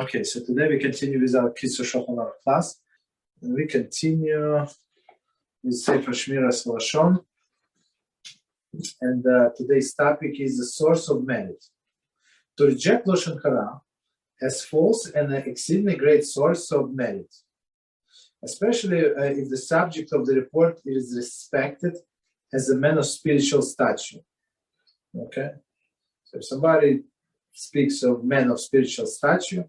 Okay, so today we continue with our Kitzur Shulchan Aruch class, and we continue with Sefer Shmiras Haloshon, and today's topic is the source of merit. To reject Lashon Hara as false and an exceedingly great source of merit, especially if the subject of the report is respected as a man of spiritual stature. Okay, so if somebody speaks of men of spiritual stature,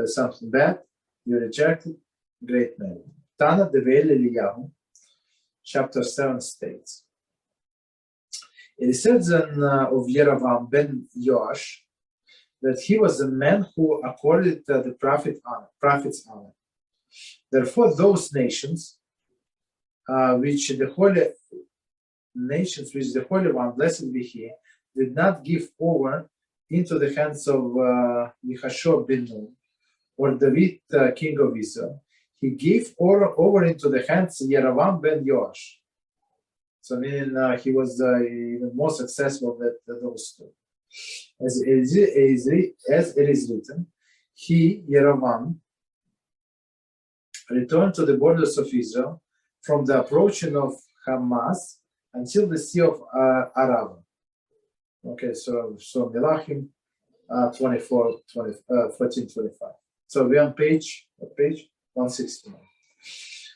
something bad, you reject it, great merit. Tana Devel Eliyahu, chapter 7 states, it is said of Yeravam ben Yoash that he was a man who accorded the prophet's honor. Therefore, those nations which the Holy One, blessed be He, did not give over into the hands of Yehoshua ben Nun or David, king of Israel, he gave over into the hands of Yeravam ben Yoash. So meaning he was even more successful than those two. As it is written, he, Yeravam, returned to the borders of Israel from the approaching of Hamas until the Sea of Arava. Okay, so Melachim 14:25. So we're on page 169.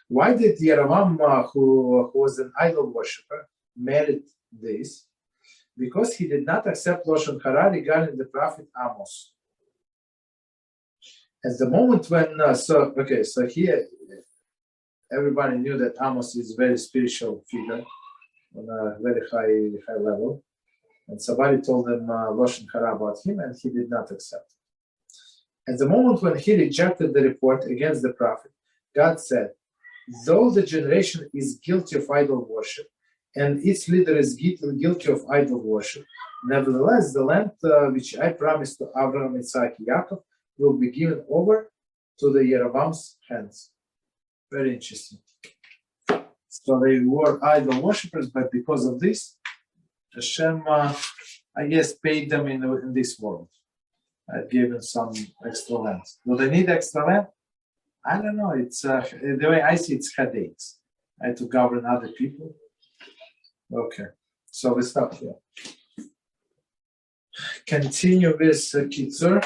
Why did Yeravam, who was an idol worshipper, merit this? Because he did not accept Lashon Hara regarding the prophet Amos. At the moment when, so here everybody knew that Amos is a very spiritual figure on a very high level. And somebody told him Lashon Hara about him, and he did not accept it. At the moment when he rejected the report against the prophet, God said, though the generation is guilty of idol worship, and its leader is guilty of idol worship, nevertheless, the land which I promised to Abraham, Isaac, and Yaakov will be given over to the Yeravam's hands. Very interesting. So they were idol worshippers, but because of this, HaShem, I guess, paid them in this world. I gave them some extra land. Do they need extra land? I don't know. It's the way I see it's headaches. I had to govern other people. Okay, so we stop here. Continue with Kitzur.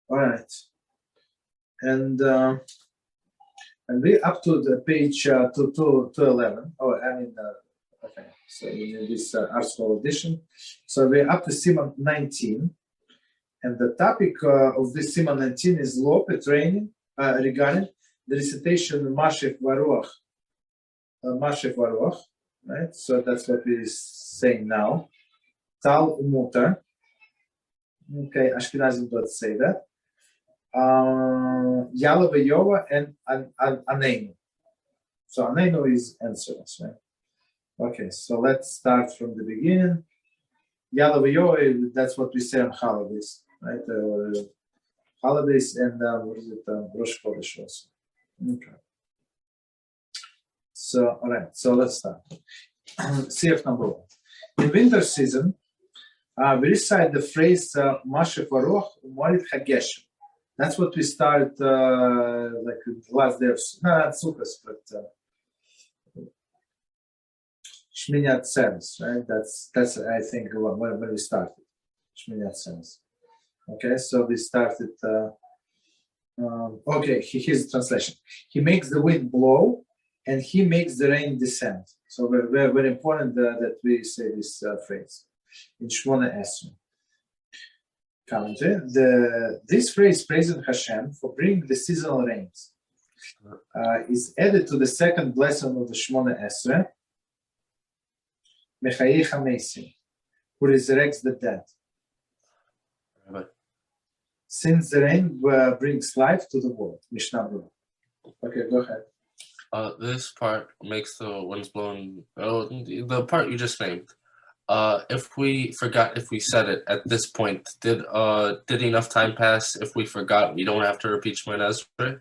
All right, and we up to the page 211. Oh, I mean, okay. So in this article edition, so we're up to Siman 19, and the topic of this Siman 19 is law training regarding the recitation of Mashiv HaRu'ach, right? So that's what we're saying now. Tal Umutar. Okay, Ashkenazic don't say that. Yala V'Yova and Aneinu. So Aneinu is answers, right? Okay, so let's start from the beginning. Yala V'Yova, that's what we say on holidays, right? Holidays and what is it? Rosh Chodesh also. Okay. So, all right, so let's start. CF number 1. In winter season, we recite the phrase Mashiv HaRu'ach U'Morid HaGeshem. That's what we start like the last day of not Sukkot, but Shmini Atzeres, right? That's I think when we started Shmini Atzeres. Okay, so we started. Okay, here's the translation. He makes the wind blow, and he makes the rain descend. So very, very important that we say this phrase in Shmona Esrei. Commentary: this phrase praising HaShem for bringing the seasonal rains is added to the second blessing of the Shmona Esrei, Mechayei HaMeisim, who resurrects the dead. Since the rain brings life to the world. Mishnah Berurah. Okay, go ahead. This part makes the winds blowing. Oh, the part you just named. If we forgot, if we said it at this point, did enough time pass? If we forgot, we don't have to repeat Shmiras, right?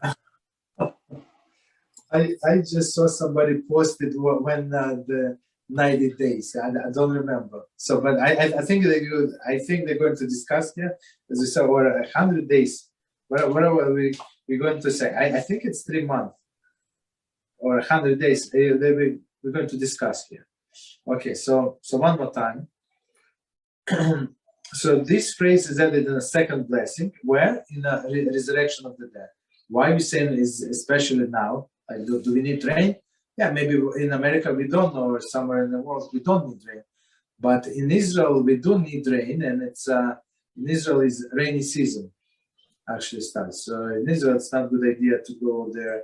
I just saw somebody posted when the 90 days. I don't remember. So, but I think they're going to discuss here, as we said, or 100 days. Whatever we're going to say. I think it's 3 months or 100 days. We're going to discuss here. Okay, so one more time. So this phrase is added in a second blessing, where in the resurrection of the dead. Why we saying is especially now? Like, do we need rain? Yeah, maybe in America we don't know, or somewhere in the world we don't need rain. But in Israel we do need rain, and it's in Israel is rainy season actually starts. So in Israel it's not a good idea to go there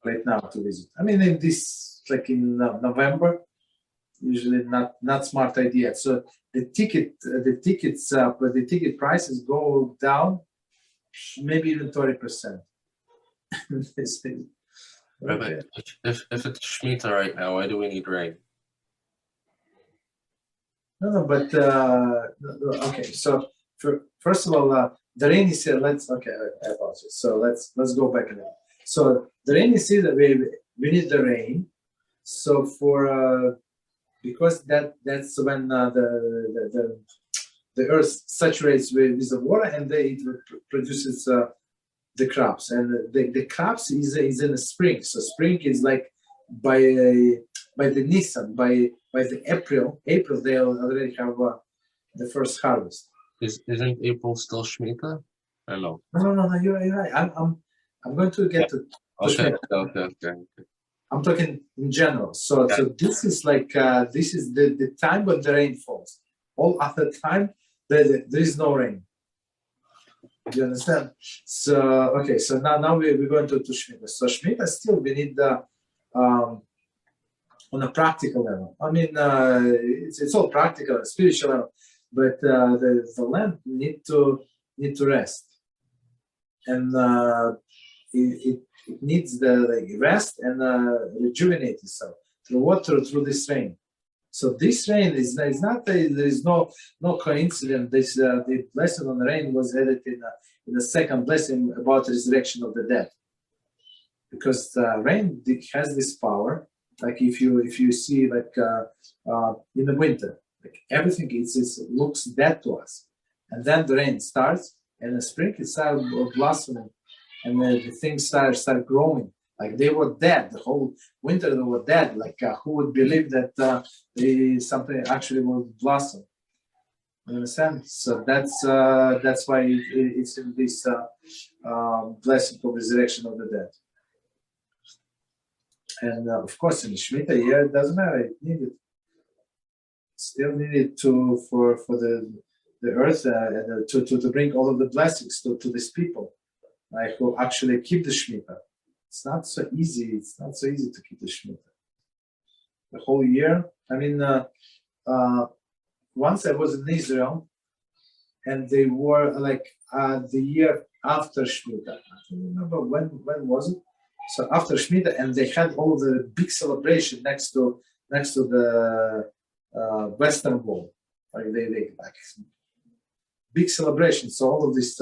right now to visit. I mean, in this like in November, usually not smart idea. So the ticket prices go down, maybe even 20%. Rabbi, if it's Shemitah right now, why do we need rain? No, but okay. So first of all, the rainy season. I apologize. So let's go back a little. So the rainy season, we need the rain. So because that's when the earth saturates with the water, and it produces the crops, and the crops is in the spring. So spring is like by the Nisan, by the April they already have the first harvest. Isn't April still Shemitah? I don't know. No, you're right. I'm going to get to Okay. I'm talking in general. So this is like this is the time when the rain falls. All other time there is no rain. Do you understand? So okay, so now we're going to Shmiras. So Shmiras still we need the on a practical level. I mean, it's all practical, spiritual level, but the land need to rest, and it needs the rest and rejuvenate itself through water, through this rain. So this rain is not there is no coincidence. This the blessing on the rain was added in the second blessing about the resurrection of the dead, because rain has this power. Like if you see like in the winter, like everything looks dead to us, and then the rain starts, and the spring it starts blossoming, and the things start growing. Like they were dead the whole winter. They were dead. Like who would believe that something actually will blossom? You understand? So that's why it's in this blessing of resurrection of the dead. And of course, in Shemitah year, it doesn't matter. It needed, still needed for the earth and to bring all of the blessings to these people, like who actually keep the Shemitah. It's not so easy. It's not so easy to keep the Shemitah the whole year. I mean, once I was in Israel, and they were like the year after Shemitah. I don't remember when was it. So after Shemitah, and they had all the big celebration next to the Western Wall. Like they like big celebration. So all of these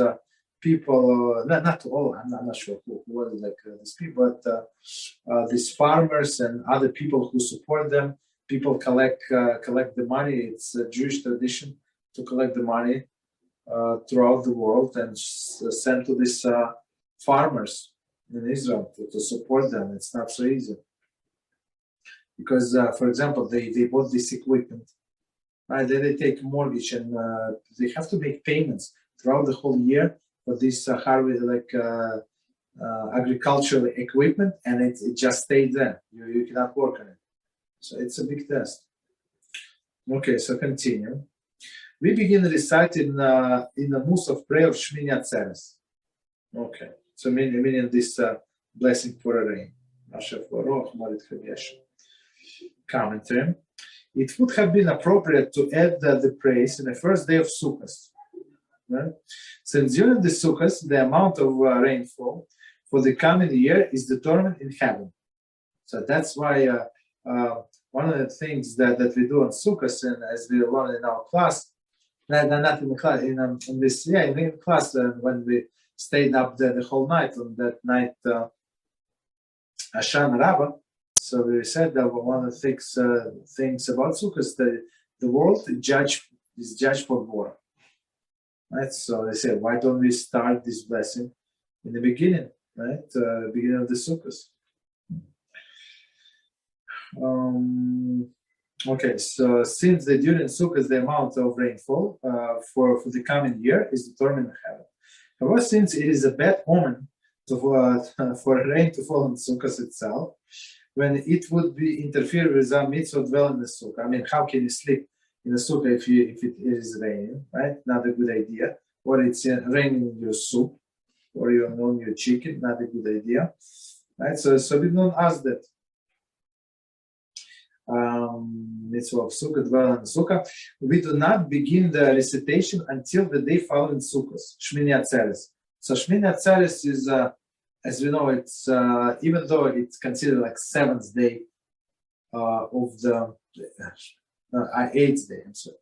people, not all, I'm not sure who was like these people, but these farmers and other people who support them. People collect the money. It's a Jewish tradition to collect the money throughout the world and send to these farmers in Israel to support them. It's not so easy because, for example, they bought this equipment, right? Then they take mortgage and they have to make payments throughout the whole year for this harvest, like agricultural equipment, and it just stayed there. You cannot work on it. So it's a big test. Okay, so continue. We begin reciting in the Mussaf prayer of Shmini Atzeres. Okay. So meaning this blessing for a rain. Mashiv HaRu'ach. Commentary. It would have been appropriate to add the praise in the first day of Sukkot. Right? Since during the Sukkot, the amount of rainfall for the coming year is determined in heaven. So that's why one of the things that we do on Sukkot, and as we learn in our class, not in the class, in class when we stayed up there the whole night on that night, Hashan Rabbah. So we said that one of the things about Sukkot is that the world is judged for war. Right? So they say, why don't we start this blessing in the beginning, right? Beginning of the Sukkot. Okay, so since during Sukkot the amount of rainfall for the coming year is determined in heaven. However, since it is a bad omen for rain to fall on Sukkot itself, when it would be interfere with our mitzvah dwell in the Sukkah. I mean, how can you sleep in the Sukkah if it is raining, right? Not a good idea. Or it's raining in your soup, or on your chicken, not a good idea, right? So we don't ask that. Mitzvah of Sukkah, dwell in Sukkah. We do not begin the recitation until the day following Sukkot, Shmini Atzeres. So Shmini Atzeres is, as we know, it's even though it's considered like seventh day of the eighth day. I'm sorry,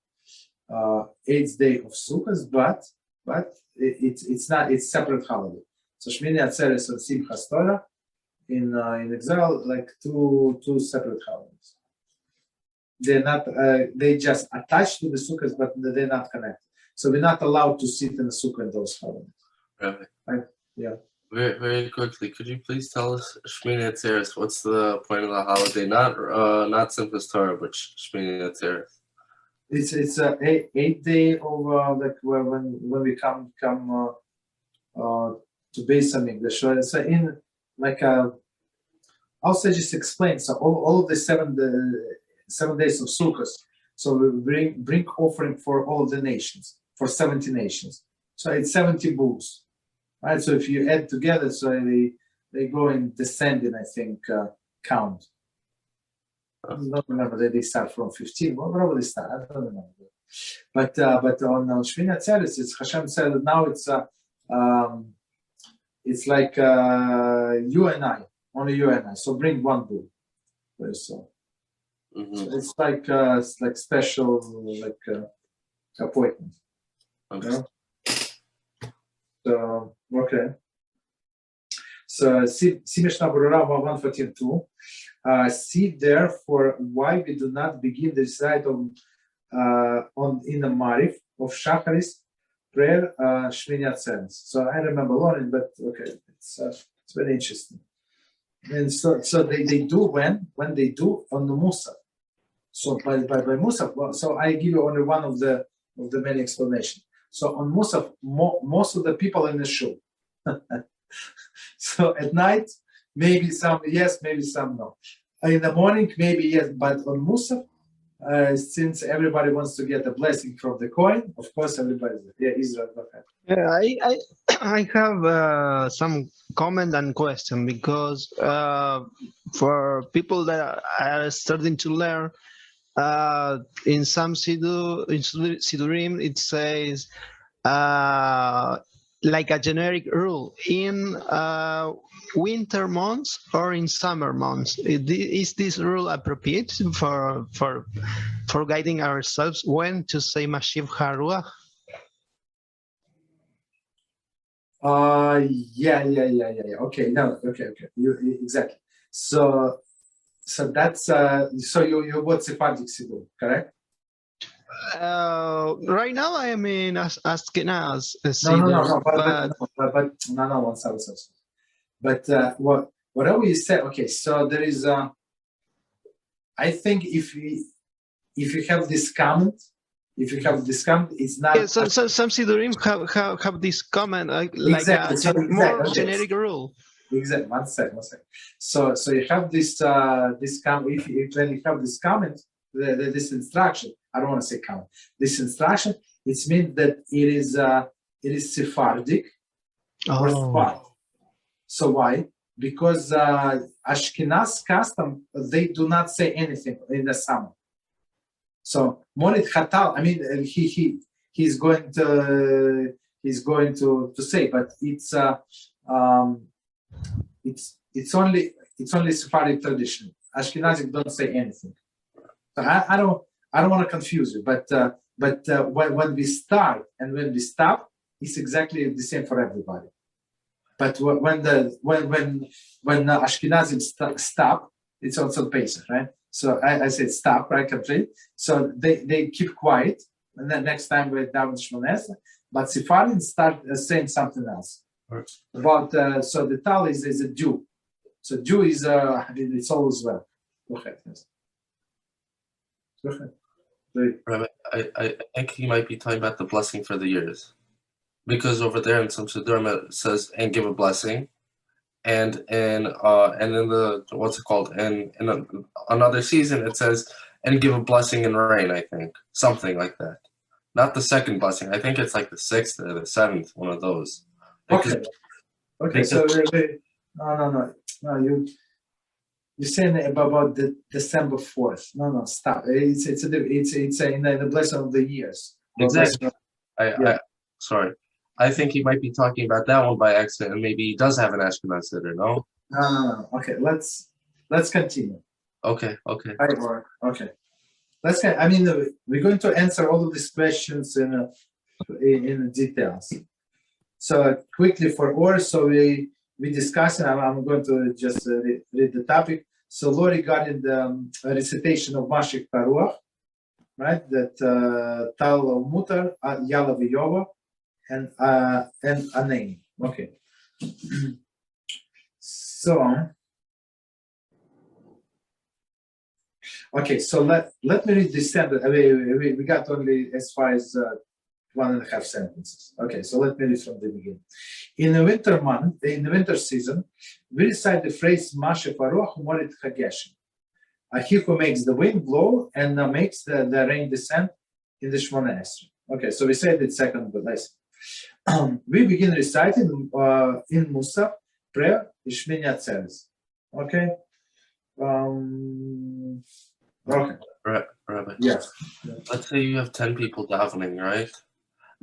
eighth day of Sukkot, but it's not. It's separate holiday. So Shmini Atzeres and Simchas Torah in exile, like two separate holidays. They're not. They just attached to the sukkahs, but they're not connected. So we're not allowed to sit in the sukkah in those holidays. Right? Yeah. Very, very quickly, could you please tell us Shmini Atzeres? What's the point of the holiday? Not Simchas Torah, but Shmini Atzeres. It's a 8 day of like when we come to base on English. So it's in like also just explain. So all of the 7 days of Sukkot. So we bring offering for all the nations, for 70 nations. So it's 70 bulls, right? So if you add together, so they go in descending, I think, count. I don't remember that they start from 15. Whatever they start, I don't remember. But on Shmini Atzeres, it's HaShem said that now it's like you and I, only you and I. So bring one bull. So. Mm-hmm. So it's like special appointment. Okay. You know? So okay. So see Mishnah Berurah 114.2. See therefore why we do not begin the recite in the Marif of Shacharis prayer Shmini Atzeres. So I remember learning, but okay, it's very interesting. And so they do when they do on the Mussaf. So by Mussaf, so I give you only one of the many explanations. So on Mussaf, most of the people in the shul. So at night, maybe some yes, maybe some no. In the morning, maybe yes, but on Mussaf, since everybody wants to get a blessing from the coin, of course everybody's there. Yeah, Israel, go ahead. Yeah, I have some comment and question because for people that are starting to learn, in some Sidurim it says like a generic rule in winter months or in summer months. Is this rule appropriate for guiding ourselves when to say Mashiv HaRu'ach? Yeah. Okay, no, okay. Exactly. So that's so you bought Sephardic Sidur, correct? Right now I am in Ashkenaz. No, one second. But whatever you said, okay. So there is I think if you have this comment. It's not. Yeah, some Sidurim have this comment like exactly. More generic rule. Exactly. One second. So you have this comment. When you have this comment, this instruction. I don't want to say comment. This instruction. It means that it is Sephardic or Sephardic. So why? Because Ashkenaz custom, they do not say anything in the summer. So Morit Chatal, I mean, he's going to say, but it's only Sephardic tradition. Ashkenazic don't say anything. So I don't want to confuse you, but when we start and when we stop, it's exactly the same for everybody. But when Ashkenazim stop, it's also Pesach, right? So I said stop, right, complete. So they keep quiet, and then next time we're down Shmones, but Sephardim start saying something else. Right. About so the tal is a Jew. So Jew is it's all as well. Go ahead. Yes. Go ahead. Rabbi, I think he might be talking about the blessing for the years, because over there in some Siddurim it says and give a blessing, and in the what's it called, and in another season it says and give a blessing in rain. I think something like that. Not the second blessing. I think it's like the 6th or the 7th, one of those. Okay. So no. You're saying about the December 4th. No, stop. It's in the blessing of the years. Exactly. Sorry. I think he might be talking about that one by accident, and maybe he does have an Ashkenazic sitter, no? No. Okay, let's continue. Okay. Okay. We're going to answer all of these questions in details. So quickly for Or, so we discussing. I'm going to just read the topic. So law regarding the recitation of Mashiv HaRu'ach, right? That Tal Mutar, Yala V'Yova, and a name. Okay. So let me read this sentence. We got only as far as 1.5 sentences. Okay, so let me read from the beginning. In the winter season, we recite the phrase Mashiv HaRu'ach Morit Chageshem. He who makes the wind blow and makes the rain descend in the Shmona Esrei. Okay, so we said it second lesson. We begin reciting in Mussaf prayer Shmini Atzeres. Okay. Okay. Rabbi. Yes. Let's say you have 10 people davening, right?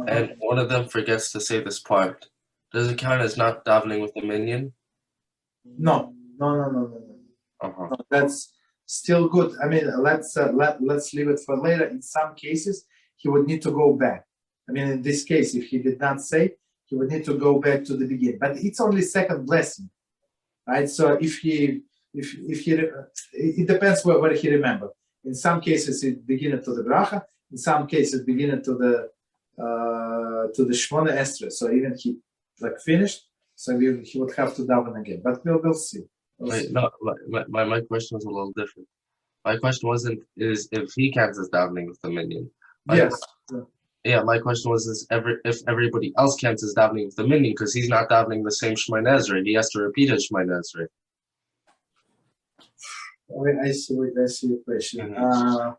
And one of them forgets to say this part. Does it count as not davening with the minyan? No. Uh-huh. No, that's still good. Let's leave it for later. In some cases, he would need to go back. In this case, if he did not say, he would need to go back to the beginning. But it's only second blessing, right? So if he, it depends what he remember. In some cases, it beginning to the bracha. In some cases, beginning to the Shmona Esrei. So even he finished, so he would have to daven again. But we'll see. No, my question was a little different. My question wasn't is if he counts as davening with the minyan. Yes. Yeah, my question was if everybody else counts as davening with the minyan, because he's not davening the same Shemona Esrei. He has to repeat his Shemona Esrei. I see your question. Mm-hmm.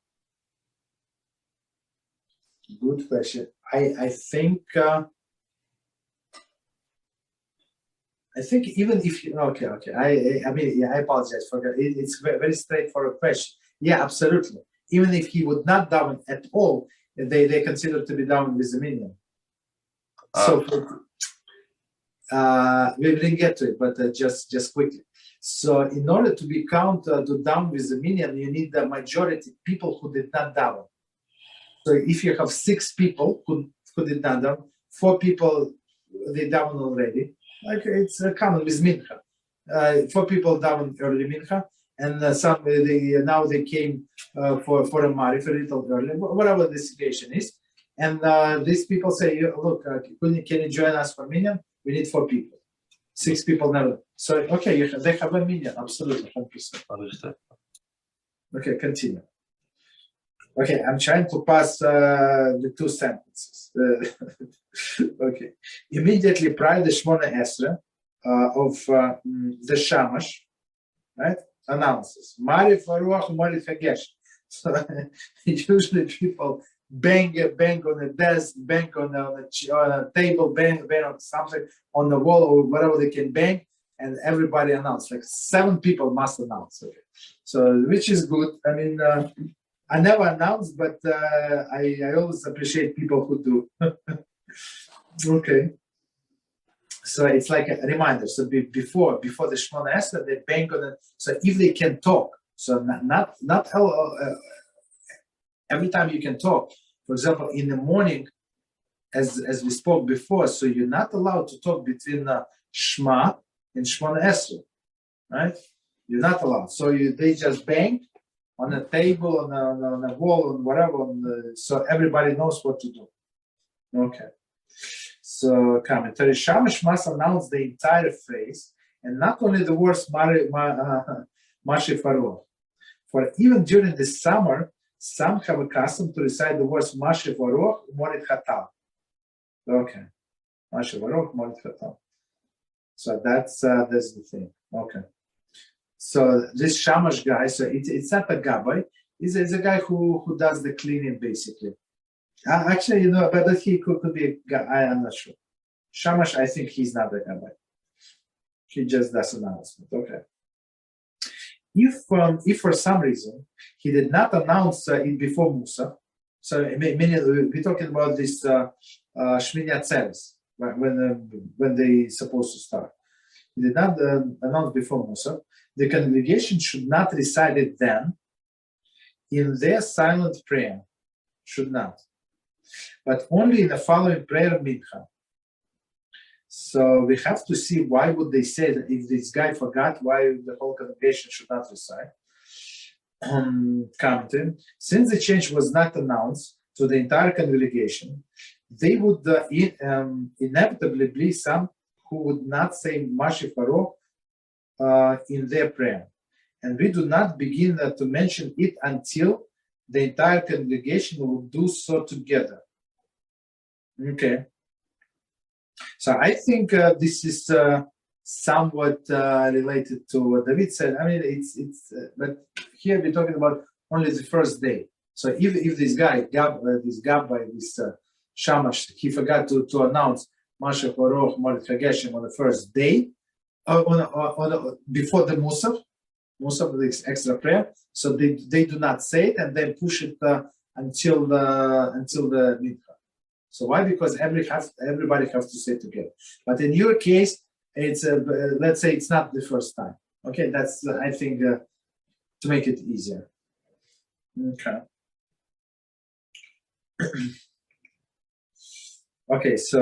Good question. I think even if you okay. I apologize for that. It's very straightforward question. Yeah, absolutely. Even if he would not daven at all, they consider to be daven with the minyan. So we didn't get to it, but just quickly. So in order to be counted to daven with the minyan, you need the majority people who did not daven. So if you have 6 people who did not daven, 4 people they daven already. It's common with mincha. 4 people daven early mincha, and some now they came for a marif a little early, whatever the situation is. And these people say, look, can you join us for minyan? We need 4 people. 6 people never. So okay, they have a minyan, absolutely, 100%. Understood. Okay, continue. Okay, I'm trying to pass the 2 sentences. Okay. Immediately prior to Shmona Esrei of the Shamash, right, announces Mashiv HaRu'ach Morit Chageshem. So usually people bang on the desk, bang on a table, bang on something on the wall or whatever they can bang, and everybody announce. 7 people must announce. Okay. So which is good. I never announce, but I always appreciate people who do. Okay. So it's like a reminder. So before the Shmona Esrei, they bang on it. So if they can talk, so not every time you can talk. For example, in the morning, as we spoke before, so you're not allowed to talk between Shema and Shmona Esrei, right? You're not allowed. So they just bang on a table, on a wall, on whatever, so everybody knows what to do. Okay. So commentary. Shamash must announce the entire phrase, and not only the words Mashiv HaRu'ach. For even during the summer, some have a custom to recite the words Mashiv HaRu'ach, Morit Hatam. Okay. Mashiv HaRu'ach, Morit Hatam. So that's the thing. Okay. So this Shamash guy, so it's not a gabbai, it's a guy who does the cleaning basically. Actually, but he could be a guy, I'm not sure. Shamash, I think he's not a gabbai. He just does announcement. Okay. If for some reason he did not announce it before Mussaf, so meaning we're talking about this Shmini Atzeres, when they supposed to start. He did not announce before Mussaf. The congregation should not recite it then in their silent prayer. Should not. But only in the following prayer of mincha. So we have to see why would they say that if this guy forgot, why the whole congregation should not recite. Commenting, since the change was not announced to the entire congregation, they would inevitably be some who would not say Mashiv HaRu'ach in their prayer. And we do not begin to mention it until the entire congregation will do so together. Okay. So I think this is somewhat related to what David said. I mean, but here we're talking about only the first day. So if this guy, this Shamash, he forgot to announce Mashiv HaRu'ach Morit Hageshem on the first day, before the Mussaf, this extra prayer. So they do not say it and then push it until the mincha. So why? Because everybody has to say together. But in your case, it's let's say it's not the first time. Okay, that's I think to make it easier. Okay. Okay, so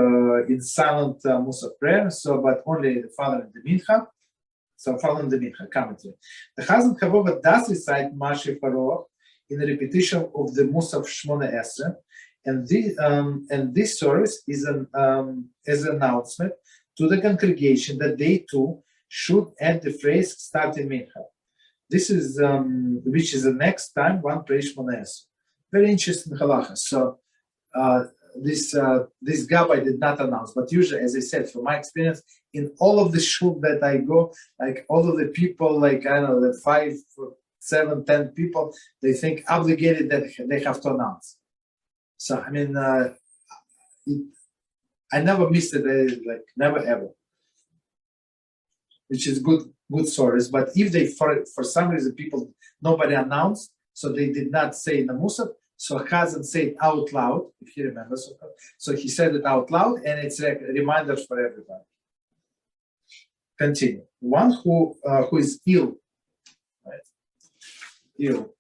in silent Mussaf prayer. So, but only following the mincha. So following the mincha commentary. The Chazan Chabova does recite Mashiv HaRu'ach in the repetition of the Mussaf Shmona Esrei. And this service is an announcement to the congregation that they too should add the phrase starting mincha. This is which is the next time one prays Shmona Esrei. Very interesting halacha. So this gabbai did not announce, but usually, as I said, from my experience, in all of the shul that I go, like all of the people, like I don't know, the 5, 7, 10 people, they think obligated that they have to announce. So I mean, I never missed it, like never ever, which is good stories. But if they for some reason nobody announced, so they did not say in the Mussaf, so Chazan said it out loud, if he remembers. So he said it out loud, and it's a reminder for everybody. Continue. One who is ill, right? Ill.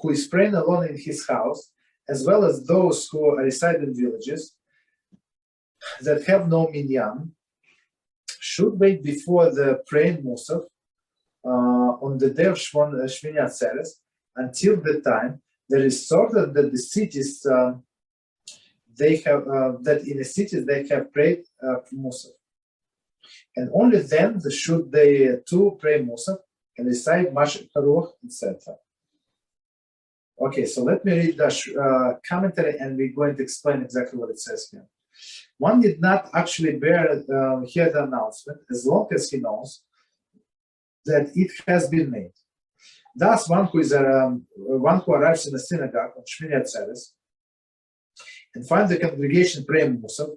Who is praying alone in his house, as well as those who reside in villages that have no minyan, should wait before the praying Mussaf on the day of Shmini Atzeres until the time there is sorted that the cities they have that in the cities they have prayed Mussaf, and only then should they too pray Mussaf and recite Mashiv HaRu'ach, etc. Okay, so let me read the commentary, and we're going to explain exactly what it says here. One did not actually hear the announcement as long as he knows that it has been made. Thus, one who arrives in a synagogue on Shmini Atzeres and finds the congregation praying Mussaf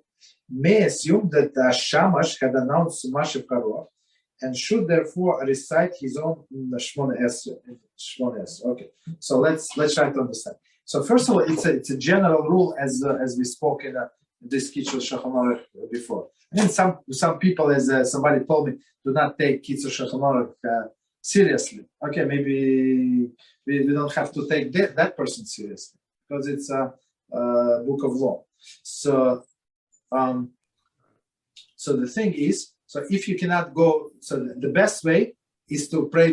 may assume that Shamash had announced Mashiv HaRu'ach and should therefore recite his own Shmona Esrei. Okay, so let's try to understand. So first of all, it's a general rule as we spoke in this Kitzur Shulchan Aruch before. I mean, some people, as somebody told me, do not take Kitzur Shulchan Aruch seriously. Okay, maybe we don't have to take that person seriously because it's a book of law. So the thing is, So if you cannot go, so the best way is to pray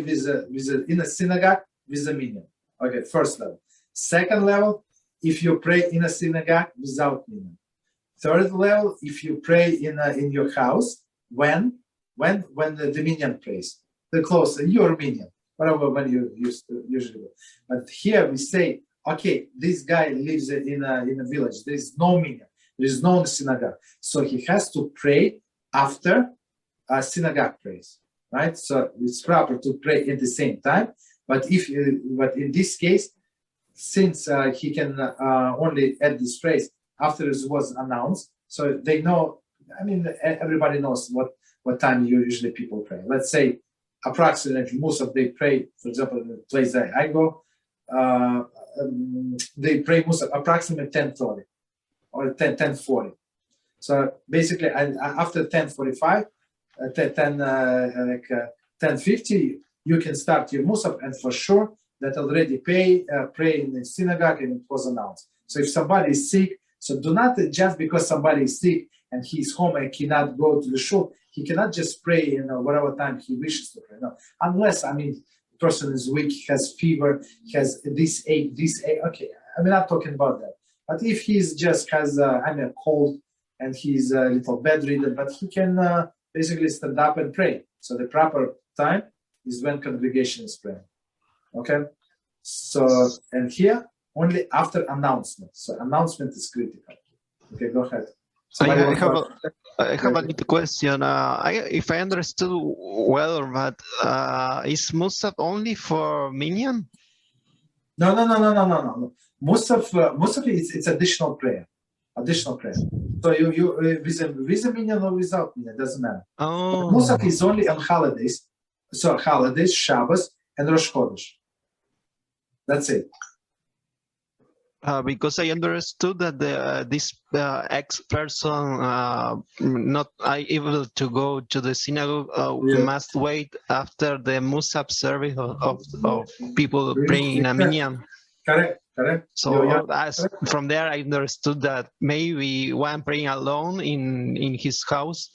in a synagogue with a minyan. Okay, first level. Second level, if you pray in a synagogue without minyan. Third level, if you pray in your house, when the minyan prays, the closer your minyan, whatever when you usually go. But here we say, okay, this guy lives in a village. There is no minyan. There is no synagogue, so he has to pray after a synagogue prays, right? So it's proper to pray at the same time. But in this case, since he can only add this phrase after it was announced, so they know. I mean, everybody knows what time usually people pray. Let's say approximately Mussaf they pray. For example, the place that I go, they pray Mussaf approximately 10:30 or 10:40. So basically, after 10:45, 10:50, you can start your Mussaf, and for sure that already pray in the synagogue and it was announced. So if somebody is sick, so do not just because somebody is sick and he's home and cannot go to the shul, he cannot just pray whatever time he wishes to pray. No, unless the person is weak, has fever, has this ache. Okay, I'm not talking about that. But if he's just has a cold and he's a little bedridden, but he can basically stand up and pray. So the proper time is when congregation is praying. Okay, so and here only after announcement. So announcement is critical. Okay, go ahead. I have a little question. If I understood well, but is Mussaf only for minyan? No. Mussaf it's additional prayer. Additional prayer. So you with a minyan or without minyan, doesn't matter. Oh. Mussaf is only on holidays. So holidays, Shabbos, and Rosh Chodesh. That's it. Because I understood that this ex-person not able to go to the synagogue must wait after the Mussaf service of people praying in a minyan. Correct. So from there, I understood that maybe one praying alone in his house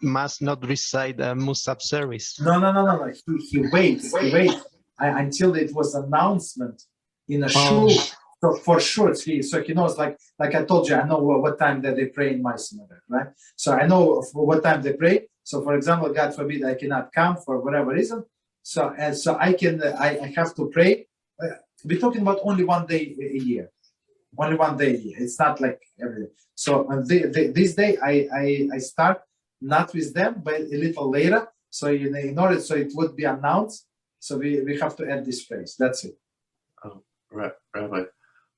must not recite a Mussaf service. No. He waits until it was announcement in a shul. So for sure, so he knows, like I told you, I know what time that they pray in my synagogue, right? So I know for what time they pray. So for example, God forbid I cannot come for whatever reason. So I have to pray. We're talking about only one day a year. Only one day a year. It's not like every day. So on this day I start not with them, but a little later. So in order so it would be announced. So we have to add this phrase. That's it. Oh, right, Rabbi.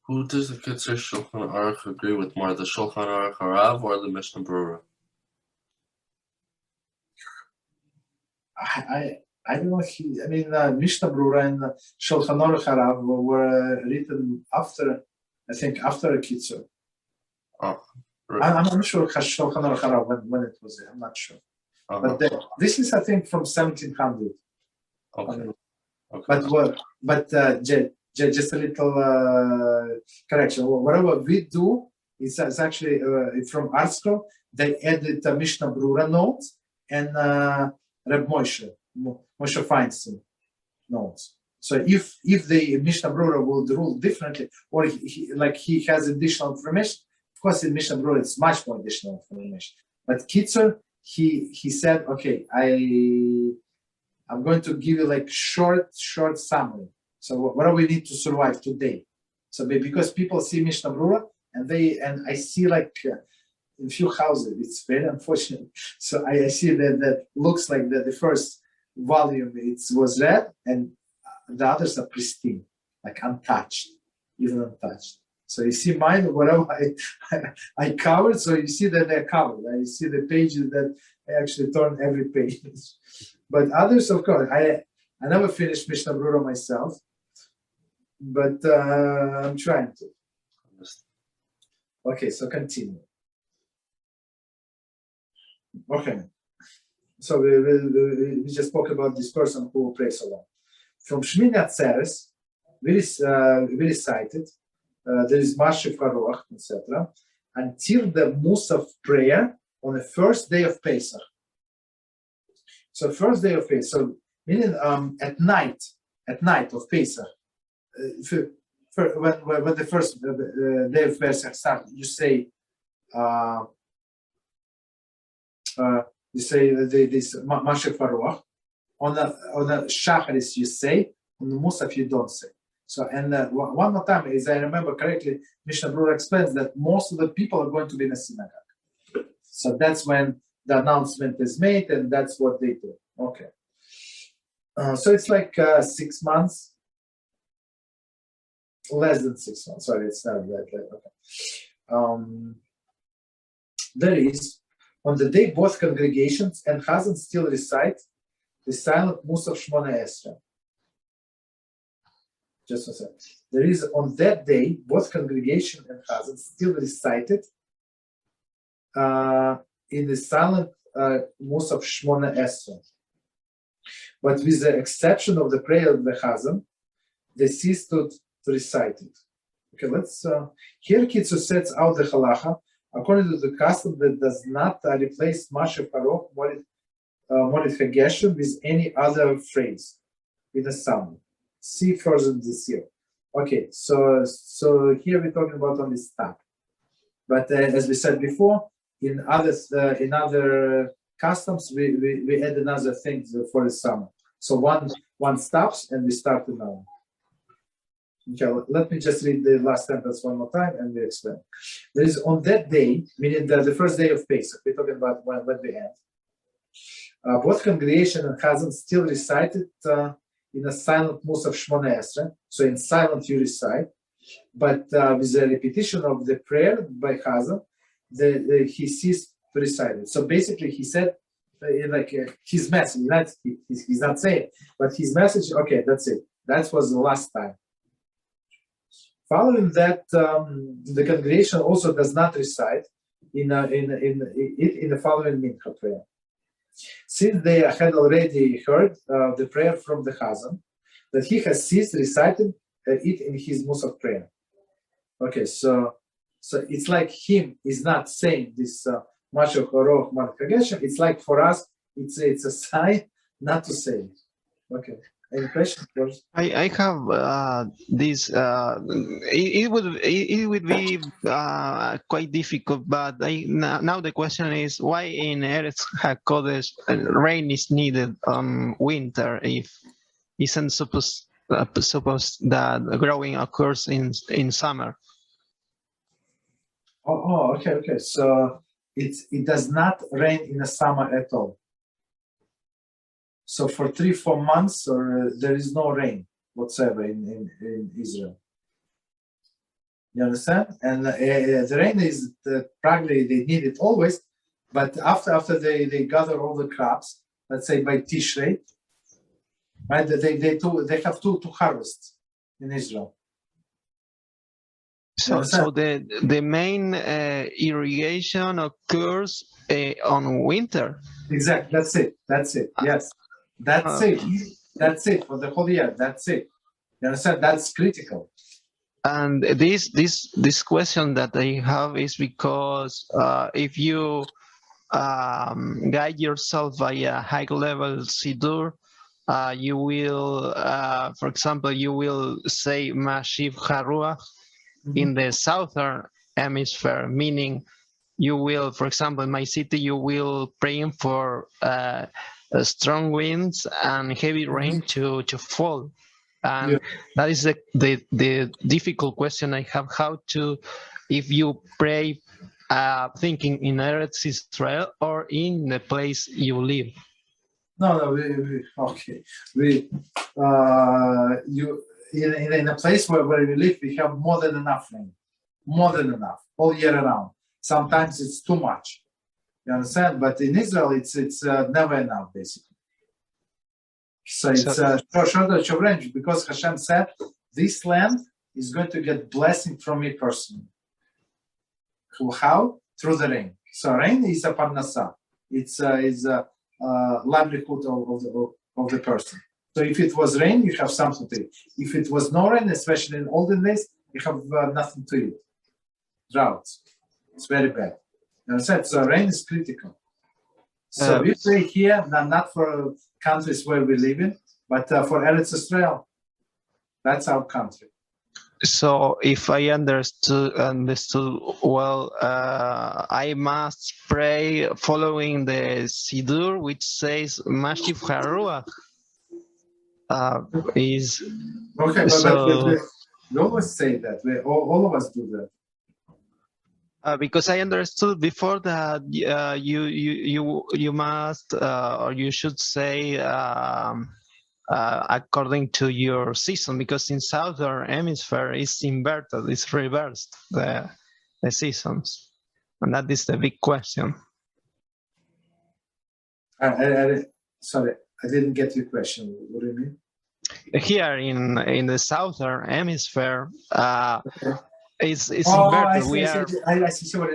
Who does the Kitzur Shulchan Aruch agree with more, the Shulchan Aruch Harav or the Mishnah Brura? I don't know. Mishnah Brura and Shulchan Aruch Harav were written after a Kitzur. Oh, right. I'm not sure Shulchan Aruch Harav when it was there. I'm not sure. Uh-huh. But this is, I think, from 1700. Okay. But just a little correction. Whatever we do is actually from ArtScroll. They added Mishnah Brura notes and Rabbi Moshe Feinstein notes. So if the Mishnah Brura will rule differently, or he has additional information, of course in Mishnah Brura it's much more additional information. But Kitzur, he said, okay, I'm going to give you short summary. So what do we need to survive today? So because people see Mishnah Brura and I see in few houses, it's very unfortunate. So I see that looks like the first volume was read and the others are pristine, untouched, even untouched. So you see mine, whatever I covered, so you see that they're covered. I see the pages that I actually turn every page. But others, of course, I never finished Mishnah Brura myself. But I'm trying to. Okay, so continue. Okay, so we just spoke about this person who prays alone. From Shmini Atzeres, we recited, there is Mashiv HaRu'ach, etc., until the Mussaf prayer on the first day of Pesach. So first day of Pesach. So meaning at night of Pesach, when the first day of Pesach starts, you say this Mashiv HaRu'ach. On the Shacharis you say, on the Mussaf you don't say. So, and one more time, as I remember correctly, Mishnah Brura explains that most of the people are going to be in a synagogue. So that's when the announcement is made, and that's what they do. Okay. So it's like 6 months, less than 6 months. Sorry, it's not that late. Okay. There is, on the day both congregations and Chazan still recite the silent Mussaf Shmona Esra. Just a second. There is, on that day, both congregation and Chazan still recited in the silent Mussaf Shmona Esra. But with the exception of the prayer of the Chazan, they ceased to recite it. Okay, let's, here Kitzur sets out the halacha according to the custom that does not replace Mashiv HaRu'ach Morid HaGeshem with any other phrase in a psalm. See further this year. Okay, so here we're talking about only stop. But as we said before, in other customs, we add another thing for the summer. So one stops and we start another. Okay, let me just read the last sentence one more time and we explain. There is on that day, meaning the first day of Pesach, we're talking about when we end. Both congregation and Chazan still recited in a silent Mussaf Shmona Esra. So in silent you recite, but with the repetition of the prayer by Chazan, he ceased to recite it. So basically he said, his message, he's not saying, but his message, okay, that's it. That was the last time. Following that, the congregation also does not recite in the following mincha prayer. Since they had already heard the prayer from the Chazan, that he has ceased reciting it in his Mussaf prayer. Okay, so it's like him is not saying this Mashiv HaRu'ach Morid HaGeshem. It's like for us, it's a sign not to say it. Okay. Any questions? I have this. It would be quite difficult, but now the question is why in Eretz HaKodesh rain is needed on winter if isn't supposed that growing occurs in summer? Okay. So it does not rain in the summer at all. So for 3-4 months, there is no rain whatsoever in Israel. You understand? And the rain is probably they need it always, but after they gather all the crops, let's say by Tishrei, right? They have to harvest in Israel. So the main irrigation occurs on winter. Exactly. That's it. Yes. That's it for the whole year. That's it. You understand? That's critical. And this question that I have is because if you guide yourself by a high level Siddur, you will, for example, you will say Mashiv HaRu'ach in the southern hemisphere, meaning you will, for example, in my city, you will pray for strong winds and heavy rain to fall. And that is the difficult question I have, how to, if you pray thinking in Eretz Israel or in the place you live. No, in a place where we live, we have more than enough rain, all year round. Sometimes it's too much. You understand? But in Israel, it's never enough, basically. So it's a shortage of rain because Hashem said this land is going to get blessing from me personally. How? Through the rain. So rain is a parnasa. It's a livelihood of the person. So if it was rain, you have something to eat. If it was no rain, especially in olden days, you have nothing to eat. Drought. It's very bad. You understand? So rain is critical. So we pray here, not for countries where we live in, but for Eretz Israel. That's our country. So if I understood well, I must pray following the Siddur, which says Mashiv HaRu'ach. Is Okay, so. but we always say that. All of us do that. Because I understood before that you must or you should say according to your season, because in southern hemisphere it's inverted, it's reversed the seasons, and that is the big question. Sorry, I didn't get your question. What do you mean? Here in the southern hemisphere, Okay. it's inverted. I see what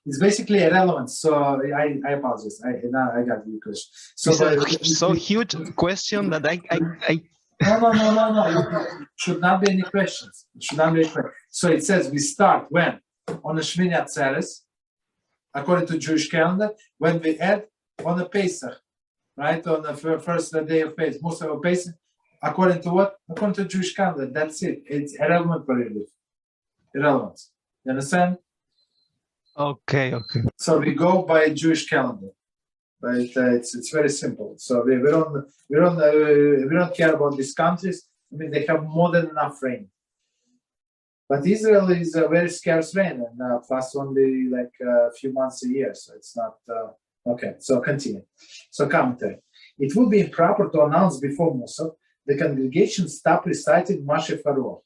it's basically irrelevant. So I apologize. I got your question. So it's so huge question that I No. It should not be any questions. It should not be any questions. So it says we start when? On the Shmini Atzeres, according to Jewish calendar, when we add on the Pesach, right? On the first day of Pesach, Mussaf of Pesach, according to what? According to Jewish calendar. That's it. It's irrelevant for you. Irrelevant. You understand? Okay. So we go by Jewish calendar, but it's very simple. So we don't care about these countries. I mean, they have more than enough rain. But Israel is a very scarce rain, and plus only like a few months a year, so it's not okay. So continue. So commentary. It would be improper to announce before Mussaf the congregation stop reciting Mashiv HaRu'ach.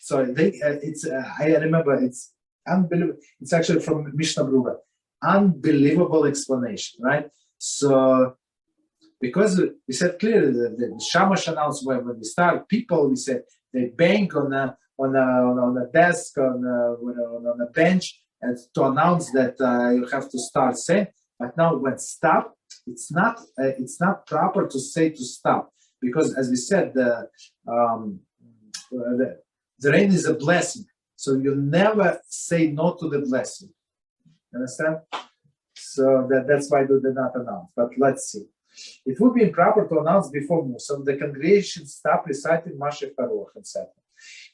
So I remember it's unbelievable. It's actually from Mishnah Berurah. Unbelievable explanation, right? So because we said clearly that the Shamash announcement when we start, people we said they bang on a desk on a bench and to announce that you have to start saying. But now when stop, it's not proper to say to stop, because as we said the rain is a blessing, so you never say no to the blessing. Understand? So that's why they did not announce. But let's see. It would be improper to announce before Mussaf the congregation stop reciting Mashiv HaRu'ach, etc.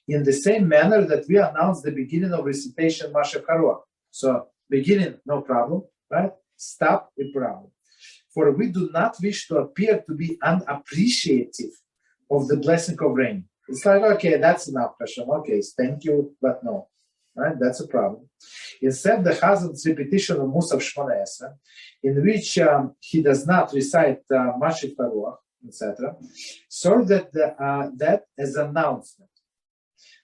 In the same manner that we announce the beginning of recitation Mashiv HaRu'ach. So beginning, no problem, right? Stop, a problem. For we do not wish to appear to be unappreciative of the blessing of rain. It's like, okay, that's enough, HaShem. Okay, thank you, but no. Right? That's a problem. Instead, the Chazan's repetition of Mussaf Shmona Esra, in which he does not recite Mashiv HaRu'ach, etc., so that as an announcement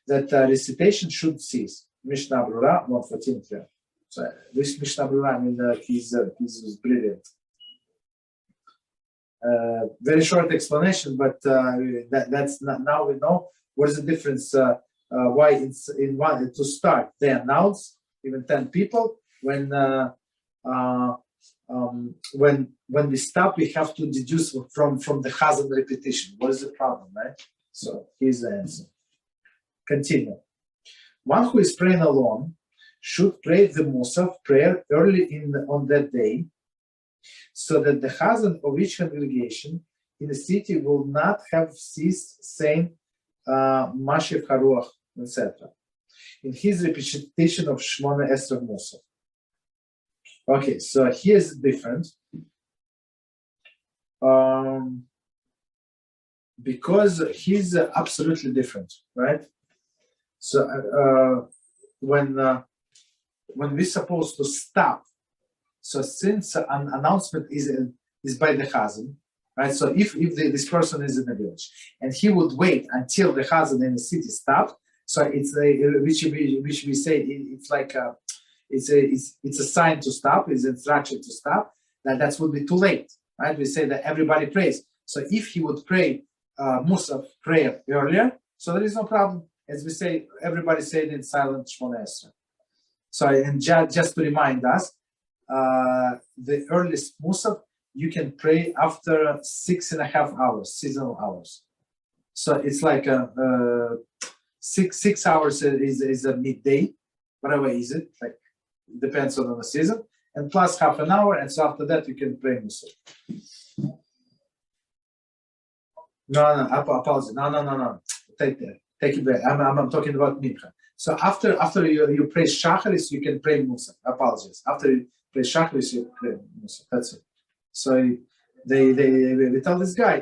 that recitation should cease. Mishnah Berurah 114. So this Mishnah Berurah, I mean, he's brilliant. Very short explanation, but that's not, now we know what is the difference. Why it's in one to start they announce even 10 people when we stop we have to deduce from the Chazan repetition. What is the problem, right? So here's the answer. Continue. One who is praying alone should pray the Mussaf prayer early on that day, so that the Chazan of each congregation in the city will not have ceased saying Mashiv HaRu'ach, etc. in his repetition of Shmona Esra Mussaf. Okay, so here's the difference. Because he's absolutely different, right? So when we're supposed to stop, so since an announcement is by the Chazan, right? So if this person is in the village and he would wait until the Chazan in the city stopped, so it's which we say it's like it's a sign to stop, it's an instruction to stop. That would be too late, right? We say that everybody prays. So if he would pray Mussaf prayer earlier, so there is no problem. As we say, everybody say it in silent Shmona Esra. So and just to remind us, the earliest Mussaf you can pray after 6.5 hours, seasonal hours. So it's like 6 hours is a midday, whatever is it, like depends on the season, and plus half an hour, and so after that you can pray mussar. No, apologize. No. Take it back. I'm talking about mincha. So after you pray shacharis, you can pray mussar. Apologies. After you pray shacharis, you pray mussar. That's it. So they tell this guy,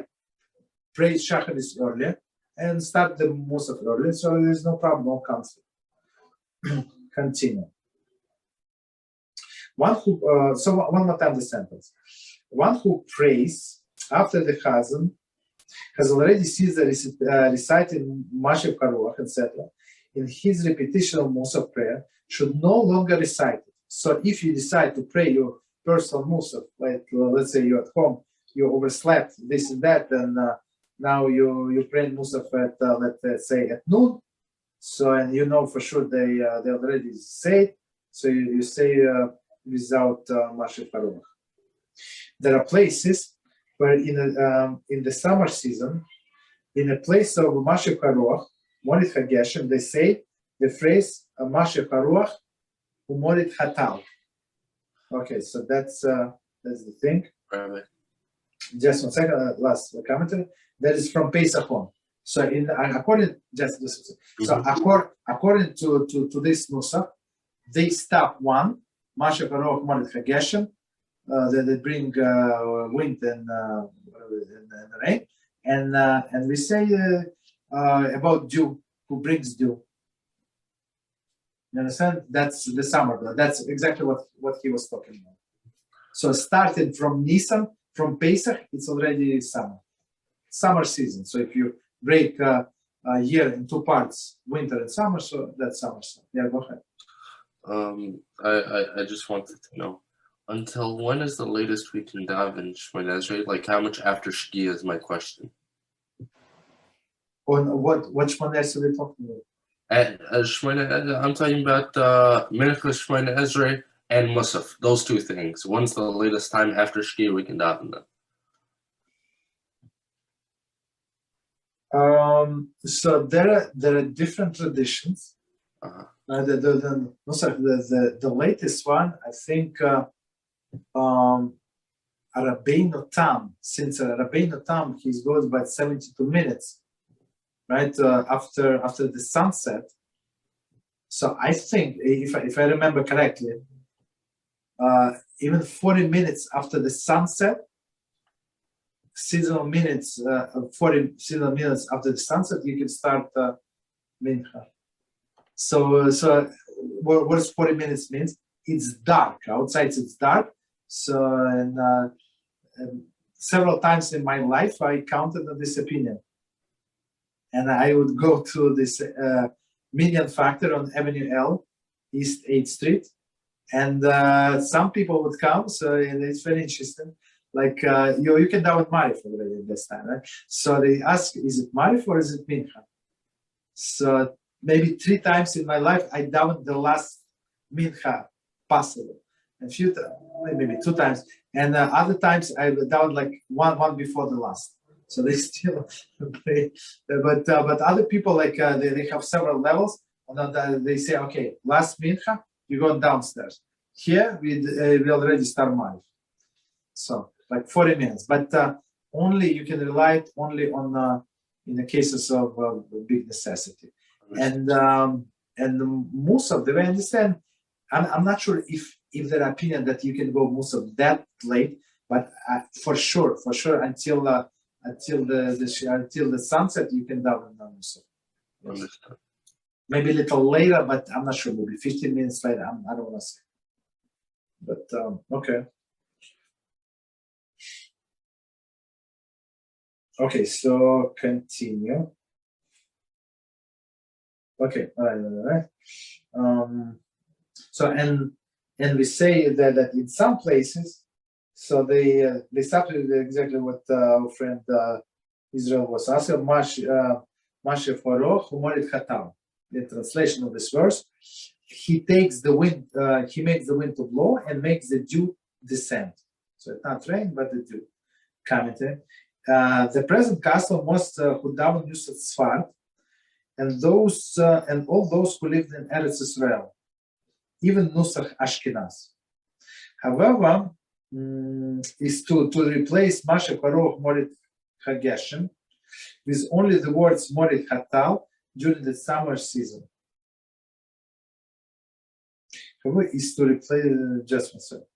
pray shacharis earlier and start the mussar earlier. So there's no problem, no conflict. Continue. One more time the sentence. One who prays after the chazan has already ceased the reciting Mashiv HaRu'ach, etc. in his repetition of mussar prayer should no longer recite it. So if you decide to pray your personal mussar, like let's say you're at home, you overslept this and that, and now you pray mussar at let's say at noon. So and you know for sure they already say it. So you say without Mashiv HaRu'ach. There are places where in the summer season, in a place of Mashiv HaRu'ach, Morit HaGeshem, they say the phrase Mashiv HaRu'ach Umorit Hatal. Okay, so that's the thing. Right. Just 1 second, last commentary. That is from Pesach on. So according to this Mussaf, they stop one Mashiv HaRu'ach Morit HaGeshem. They bring wind and rain, and we say about dew, who brings dew. You understand? That's the summer. That's exactly what he was talking about. So starting from Nisan, from Pesach, it's already summer season. So if you break a year in two parts, winter and summer, so that's summer. Yeah, go ahead. I just wanted to know. Until when is the latest we can daven Shemona Esrei? Like how much after Shkia is my question. On what Shemona Esrei are we talking about? I'm talking about mincha Shemona Esrei and Mussaf. Those two things. When's the latest time after Shkia we can daven them? So there are different traditions. The latest one, I think. Rabbeinu Tam, since Rabbeinu Tam, he goes by 72 minutes, right, after the sunset. So I think, if I remember correctly, even 40 minutes after the sunset, 40 seasonal minutes after the sunset, you can start mincha. So what does 40 minutes means? It's dark. Outside it's dark. So, and several times in my life, I counted on this opinion. And I would go to this Minyan Factor on Avenue L, East 8th Street. And some people would come, so it's very interesting. Like, you can daven Marif already at this time, right? So they ask, is it Marif or is it Mincha? So maybe 3 times in my life, I davened the last Mincha possible. And few maybe 2 times, and other times I down like one before the last. So they still play, but other people like they have several levels. And they say, okay, last mincha, you go downstairs. Here we already start Marif. So like 40 minutes, but only you can rely only on in the cases of big necessity. And the Mussaf, the way I understand, I'm not sure if their opinion that you can go Mussaf that late, but for sure until the sunset you can daven Mussaf. Yes. Maybe a little later, but I'm not sure. Maybe 15 minutes later. I don't want to say. But okay. Okay, so continue. Okay, all right. So and we say that in some places, so they started exactly what our friend Israel was asking. Mashiv HaRu'ach Umorit Hatal. The translation of this verse, he takes the wind, he makes the wind to blow and makes the dew descend. So it's not rain, but the dew. Commentary. The present custom was who daven used Sfard, and all those who lived in Eretz Yisrael, even Nusach Ashkenaz. However, is to replace Mashiv HaRu'ach Morit HaGeshem with only the words Morit Hatal during the summer season. However, is to replace just one second.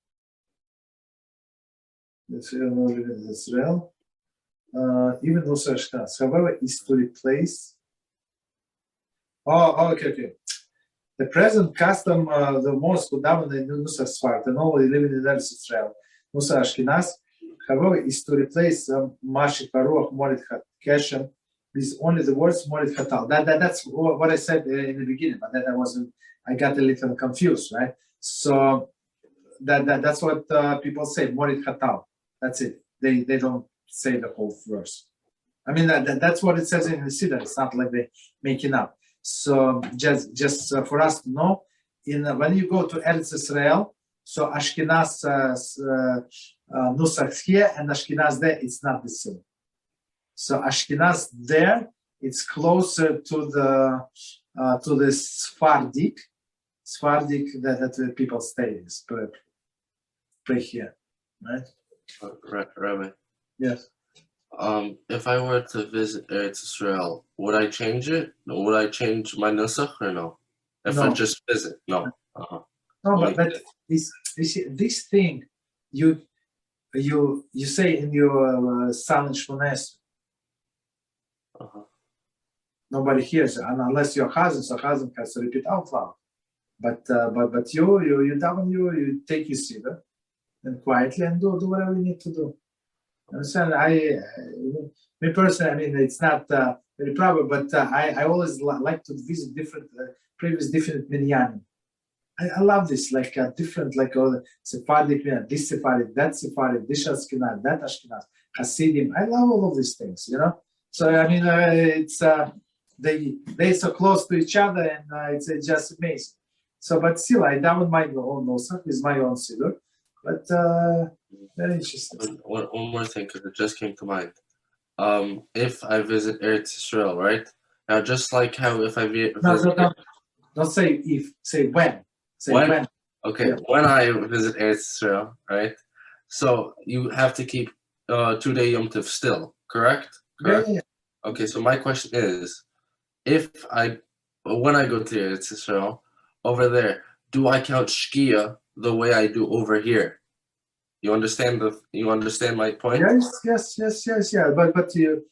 Israel, even also Ashkenaz. However, is to replace. Okay. The present custom, the most who daven in mussar Sfard and all living in Eretz Israel, mussar Ashkenaz, however, is to replace Mashiv HaRu'ach Morit HaGeshem with only the words Morit Hatal. That's what I said in the beginning, but that I got a little confused, right? So that's what people say, Morit Hatal. That's it. They don't say the whole verse. I mean, that's what it says in the Siddur. It's not like they making up. So just for us to know, when you go to Eretz Israel, so Ashkenaz Nusach here and Ashkenaz there, it's not the same. So Ashkenaz there, it's closer to the Sephardic that people stay pray here, right? Rabbi. Yes. If I were to visit Eretz Israel, would I change it? Would I change my nusach or no? If I just visit, no. No, but this thing you say in your silent Shmiras. Nobody hears it, and unless your Chazan, so Chazan has to repeat out loud. But you daven, you take your Siddur and quietly and do whatever you need to do. Understand? Me personally, I mean, it's not very proper, but I always like to visit different minyanim. I love this, like different, like Sephardic, this Sephardic, that Sephardic, this Ashkenaz, that Ashkenaz, Hasidim. I love all of these things, you know. So I mean, it's they so close to each other, and it's just amazing. So, but still, I daven my own mussar with my own Siddur, but very interesting. One more thing, because it just came to mind. If I visit Eretz Israel, right now, just like how if I visit, don't say if, say when. Say when. Okay, yeah. When I visit Eretz Israel, right? So you have to keep 2-day Yom Tov still, correct? Yeah. Okay, so my question is, when I go to Eretz Israel, over there, do I count Shkia the way I do over here? You understand my point? Yes. Yeah. But you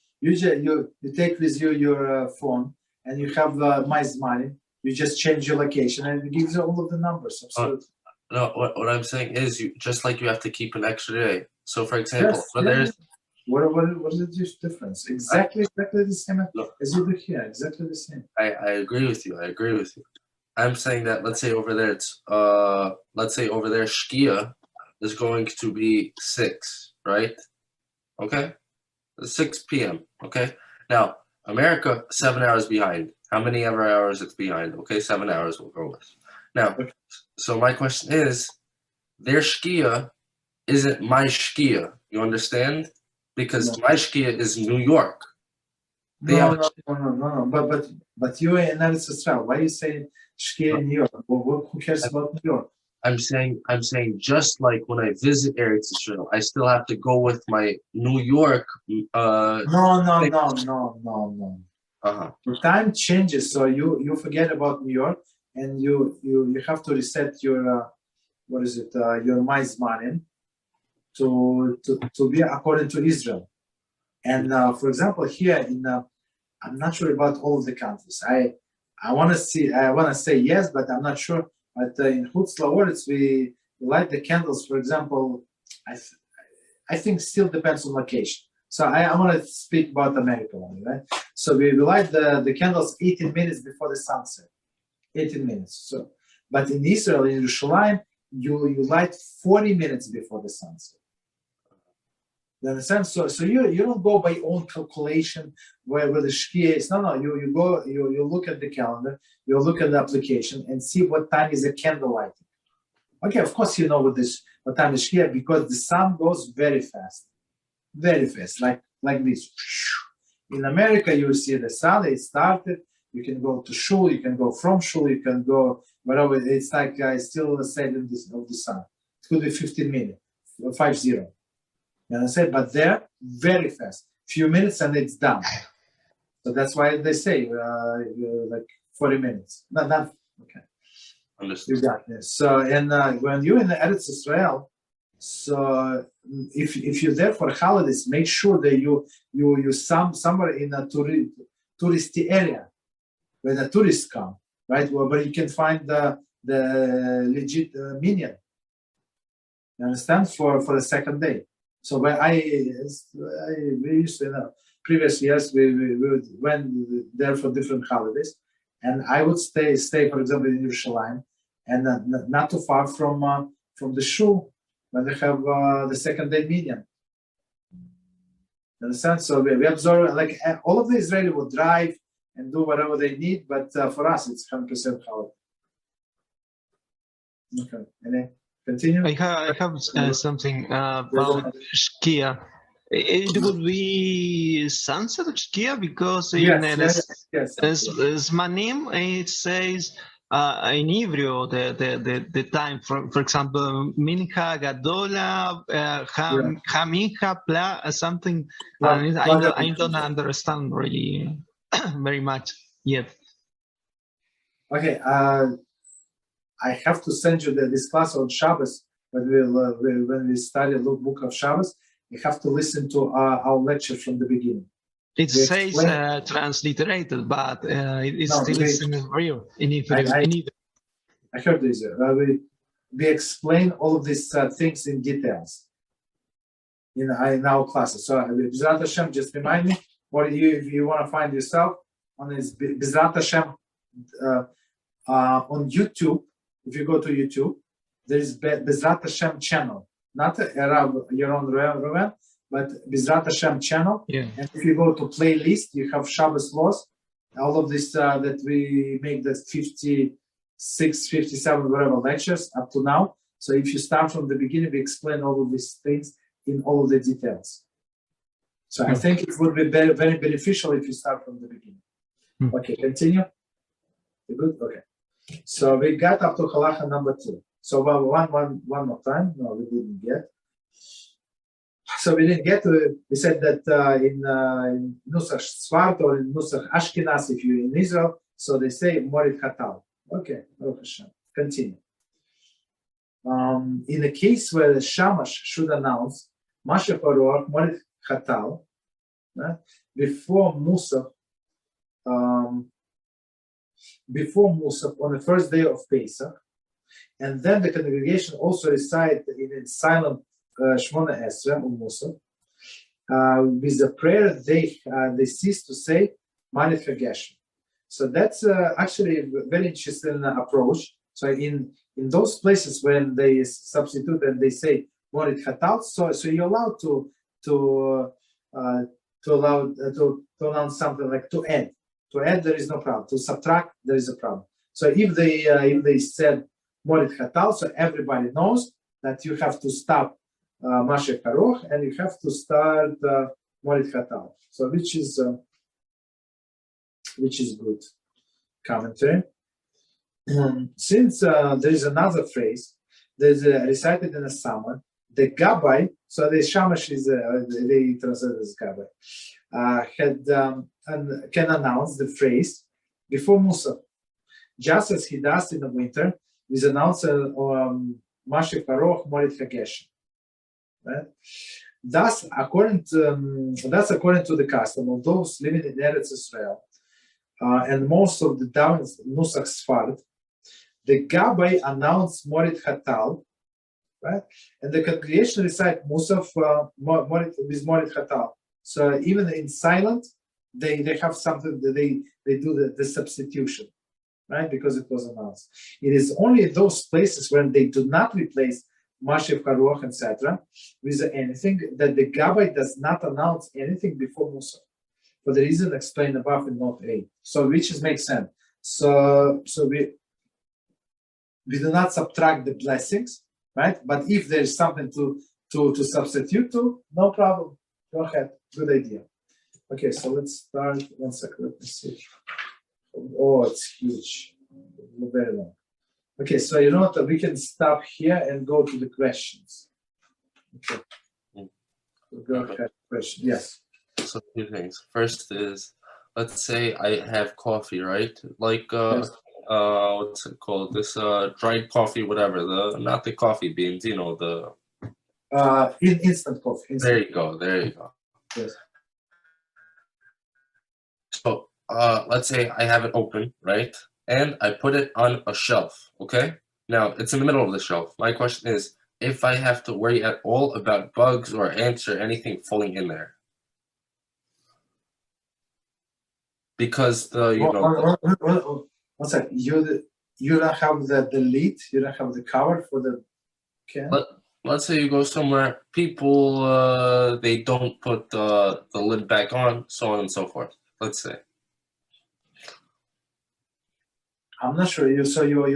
take with you your phone and you have my money. You just change your location and it gives you all of the numbers. Absolutely. No, what I'm saying is, you just like you have to keep an extra day. So, for example, there's what is the difference? Exactly the same as you do here. Exactly the same. I agree with you. I'm saying that let's say over there Shkia is going to be 6, right? Okay, 6 p.m. Okay, now America 7 hours behind. How many ever hours it's behind? Okay, 7 hours we'll go with. Now, so my question is, their Shkia isn't my Shkia. You understand? Because my Shkia is New York. No. But you in Eretz Israel. Why are you saying Shkia in New York? Who cares about New York? I'm saying just like when I visit Eretz Israel, I still have to go with my New York. No. The time changes, so you forget about New York, and you have to reset your your Maizmanim to be according to Israel. And for example, here I'm not sure about all of the countries. I want to say yes, but I'm not sure. But in Chutz La'oretz, we light the candles. For example, I think still depends on location. So I want to speak about America only, right? So we light the candles 18 minutes before the sunset. 18 minutes. So, but in Israel, in Yerushalayim, you light 40 minutes before the sunset. You understand? So you don't go by your own calculation where the Shkia is. No. You look at the calendar, you look at the application and see what time is the candle lighting. Okay, of course you know what time is Shkia, because the sun goes very fast, like this. In America, you see the sun. It started. You can go to shul. You can go from shul. You can go wherever. It's like I still setting of the sun. could be 15 minutes, 50. You understand? But they're very fast. Few minutes and it's done. So that's why they say like 40 minutes. Not okay. Understood. You got this. So and when you're in the Eretz Israel, so if you're there for holidays, make sure that you somewhere in a touristy area where the tourists come, right? Where you can find the legit minyan. You understand? For the second day. So when we used to, previous years we went there for different holidays, and I would stay for example in Yerushalayim, and not too far from the shul when they have the second day minyan. You understand? So we absorb, like all of the Israeli will drive and do whatever they need, but for us it's 100% holiday. Okay, and then continue. I have something about Shkia. It would be sunset Shkia because in Zmanim it says in Hebrew the time. For example, mincha gadola, hamincha pla something. I don't understand really very much yet. Okay. I have to send you this class on Shabbos when we study the book of Shabbos. You have to listen to our lecture from the beginning. It says transliterated, but it's still in real in Hebrew. I heard this. We explain all of these things in details in our classes. So Beezrat HaShem, just remind me, or if you want to find yourself on this Beezrat HaShem on YouTube. If you go to YouTube, there is Beezrat HaShem channel, not Yaron Ruven, but Beezrat HaShem channel. Yeah. And if you go to playlist, you have Shabbos laws, all of this that we make the 56, 57, whatever lectures up to now. So if you start from the beginning, we explain all of these things in all of the details. So I think it would be very, very beneficial if you start from the beginning. Okay, continue. You good? Okay. So we got up to halacha number 2. So one more time. No, we didn't get. So we didn't get to. We said that in Nusach Svart or in Nusach Ashkenazic, if you're in Israel, so they say Morid Hatal. Okay, Baruch HaShem. Continue. In the case where the Shamash should announce Mashiv HaRu'ach Morid Hatal before Mussaf. Before Mussaf on the first day of Pesach, and then the congregation also recite in silent Shmona Esrei or Mussaf. With the prayer, they cease to say Marit Hageshem. So that's actually a very interesting approach. So in those places when they substitute and they say Morit Hatal, so you're allowed to announce something like to add. To add, there is no problem. To subtract, there is a problem. So if they said Morid Hatal, so everybody knows that you have to stop Mashiv HaRu'ach and you have to start Morid Hatal. So which is good. Commentary. Since there is another phrase, there's recited in a Siman, the Gabbai, so the Shamash is they translate as Gabbai, can announce the phrase before Mussaf, just as he does in the winter with announcer Mashiv HaRu'ach Morid Hageshem. Right? Thus, according to the custom of those living in Eretz Israel and most of the Daven Nusach Sfard, the Gabbai announced Morid Hatal, right? And the congregation recite Mussaf with Morid Hatal. So even in silent, they have something that they do the substitution, right? Because it was announced. It is only those places when they do not replace Mashiv HaRu'ach, etc., with anything that the Gabbai does not announce anything before Mussaf, for the reason explained above in note A. So which makes sense. So we do not subtract the blessings, right? But if there is something to substitute to, no problem. Go ahead. Good idea. Okay, so let's start. 1 second. Let me see. Oh, it's huge. Very long. Okay, so you know what? We can stop here and go to the questions. Okay. We'll go ahead. Question. Yes. So two things. First is, let's say I have coffee, right? Like Yes. what's it called? This dried coffee, whatever. Not the coffee beans, you know, the Instant coffee. There you go. Yes. So let's say I have it open, right? And I put it on a shelf, okay? Now, it's in the middle of the shelf. My question is, if I have to worry at all about bugs or ants or anything falling in there. Because One second. You don't have the lid, you don't have the cover for the can? Let's say you go somewhere, people, they don't put the lid back on, so on and so forth, let's say. I'm not sure. You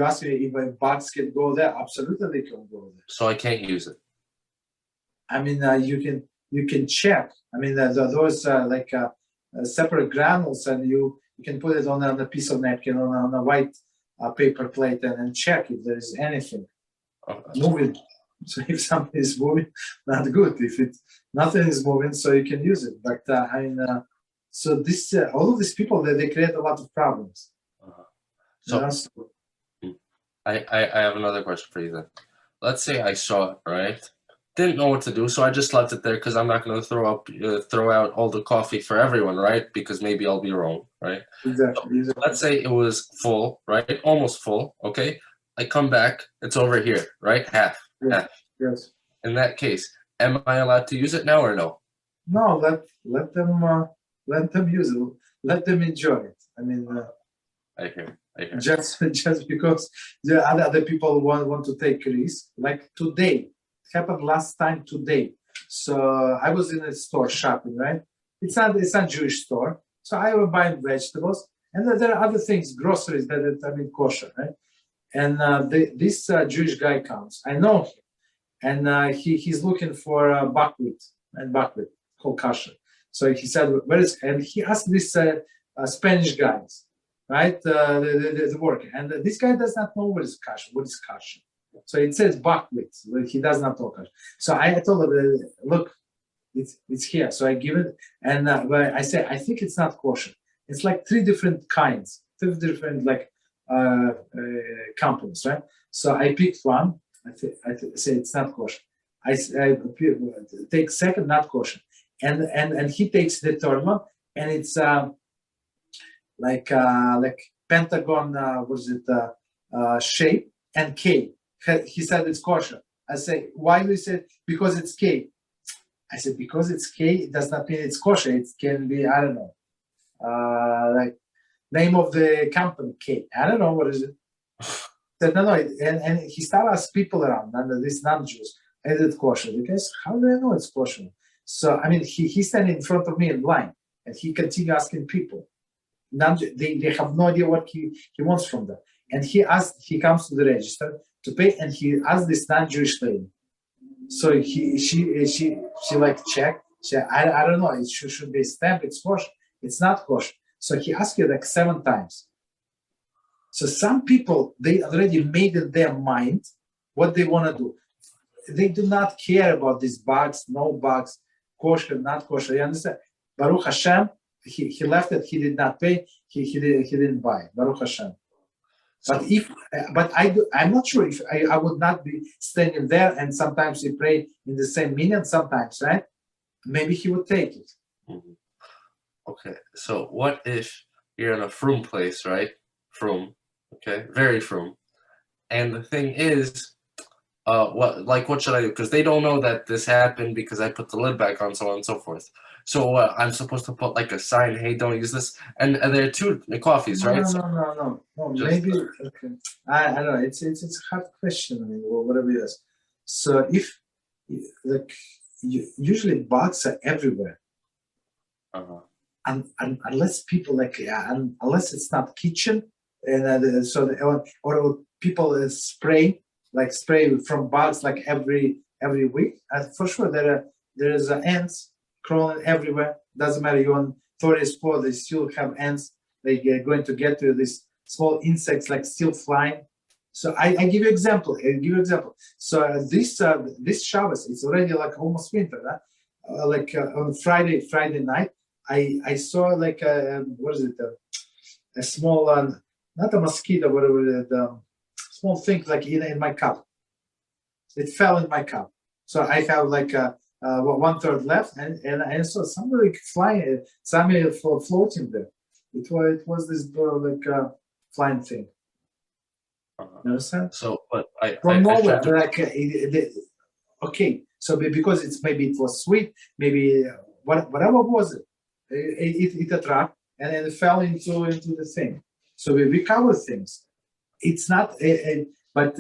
ask me if bugs can go there? Absolutely, they can go there. So I can't use it. I mean, you can check. I mean, those separate granules, and you can put it on a piece of napkin on a white paper plate and check if there is anything moving. So if something is moving, not good. If nothing is moving, so you can use it. But so this all of these people they create a lot of problems. So I have another question for you then. Let's say I saw it, right? Didn't know what to do, so I just left it there because I'm not going to throw out all the coffee for everyone, right? Because maybe I'll be wrong, right? Exactly. So let's say it was full, right? Almost full, okay? I come back, it's over here, right? Half. Yes. In that case, am I allowed to use it now or no? No, let them use it. Let them enjoy it. I mean, I hear. Just because the other people want to take risks. Like today, it happened last time today. So I was in a store shopping, right? It's not Jewish store. So I was buying vegetables, and there are other things, groceries that kosher, right? And this Jewish guy comes. I know him, and he's looking for buckwheat called kosher. So he said, "Where is?" And he asked this Spanish guys. Right, the worker, and this guy does not know what is kosher. So it says buckwheat. He does not know kosher. So I told him, look, it's here. So I give it, and I say I think it's not kosher. It's like three different kinds, three different companies, right? So I picked one. I say it's not kosher. I take second, not kosher, and he takes the third one, and it's. Like pentagon, shape and K. He said it's kosher. I say, why do you say? Because it's K. I said, because it's K, it does not mean it's kosher. It can be, I don't know, like name of the company, K. I don't know, what is it? Said, no, and he started asking people around, and this non-Jews, is it kosher? Because how do I know it's kosher? So, I mean, he's standing in front of me in line, and he continued asking people. They have no idea what he wants from them. And he comes to the register to pay, and he asked this non-Jewish lady. So she like checked. I don't know. It should be stamped. It's kosher. It's not kosher. So he asked you like 7 times. So some people, they already made in their mind what they want to do. They do not care about these bugs, no bugs, kosher, not kosher. You understand? Baruch HaShem. He left it. He did not pay. He didn't buy. Baruch Hashem. But I'm not sure if I would not be standing there. And sometimes he pray in the same minute. Sometimes, right? Maybe he would take it. Mm-hmm. Okay. So what if you're in a frum place, right? Frum. Okay. Very frum. And the thing is, what should I do? Because they don't know that this happened because I put the lid back on, so on and so forth. So I'm supposed to put like a sign, hey, don't use this. And there are 2 coffees, right? No. Maybe, okay. I don't know. It's a hard question. I mean, whatever it is. So if, usually bugs are everywhere. And unless people unless it's not kitchen, and or people spray from bugs like every week. For sure, there is ants crawling everywhere. Doesn't matter. You're on tourist spot, they still have ants. They're going to get to these small insects like still flying. So I give you example. So this Shabbos, it's already like almost winter. On Friday night, I saw like what is it? A small, not a mosquito, whatever, small thing like in my cup. It fell in my cup. So I have like 1/3 left, and I saw somebody flying, somebody floating there. It was this flying thing. You understand? So, but From nowhere, okay. So because maybe it was sweet, maybe whatever was it, it attracted and then it fell into the thing. So we cover things. It's not, but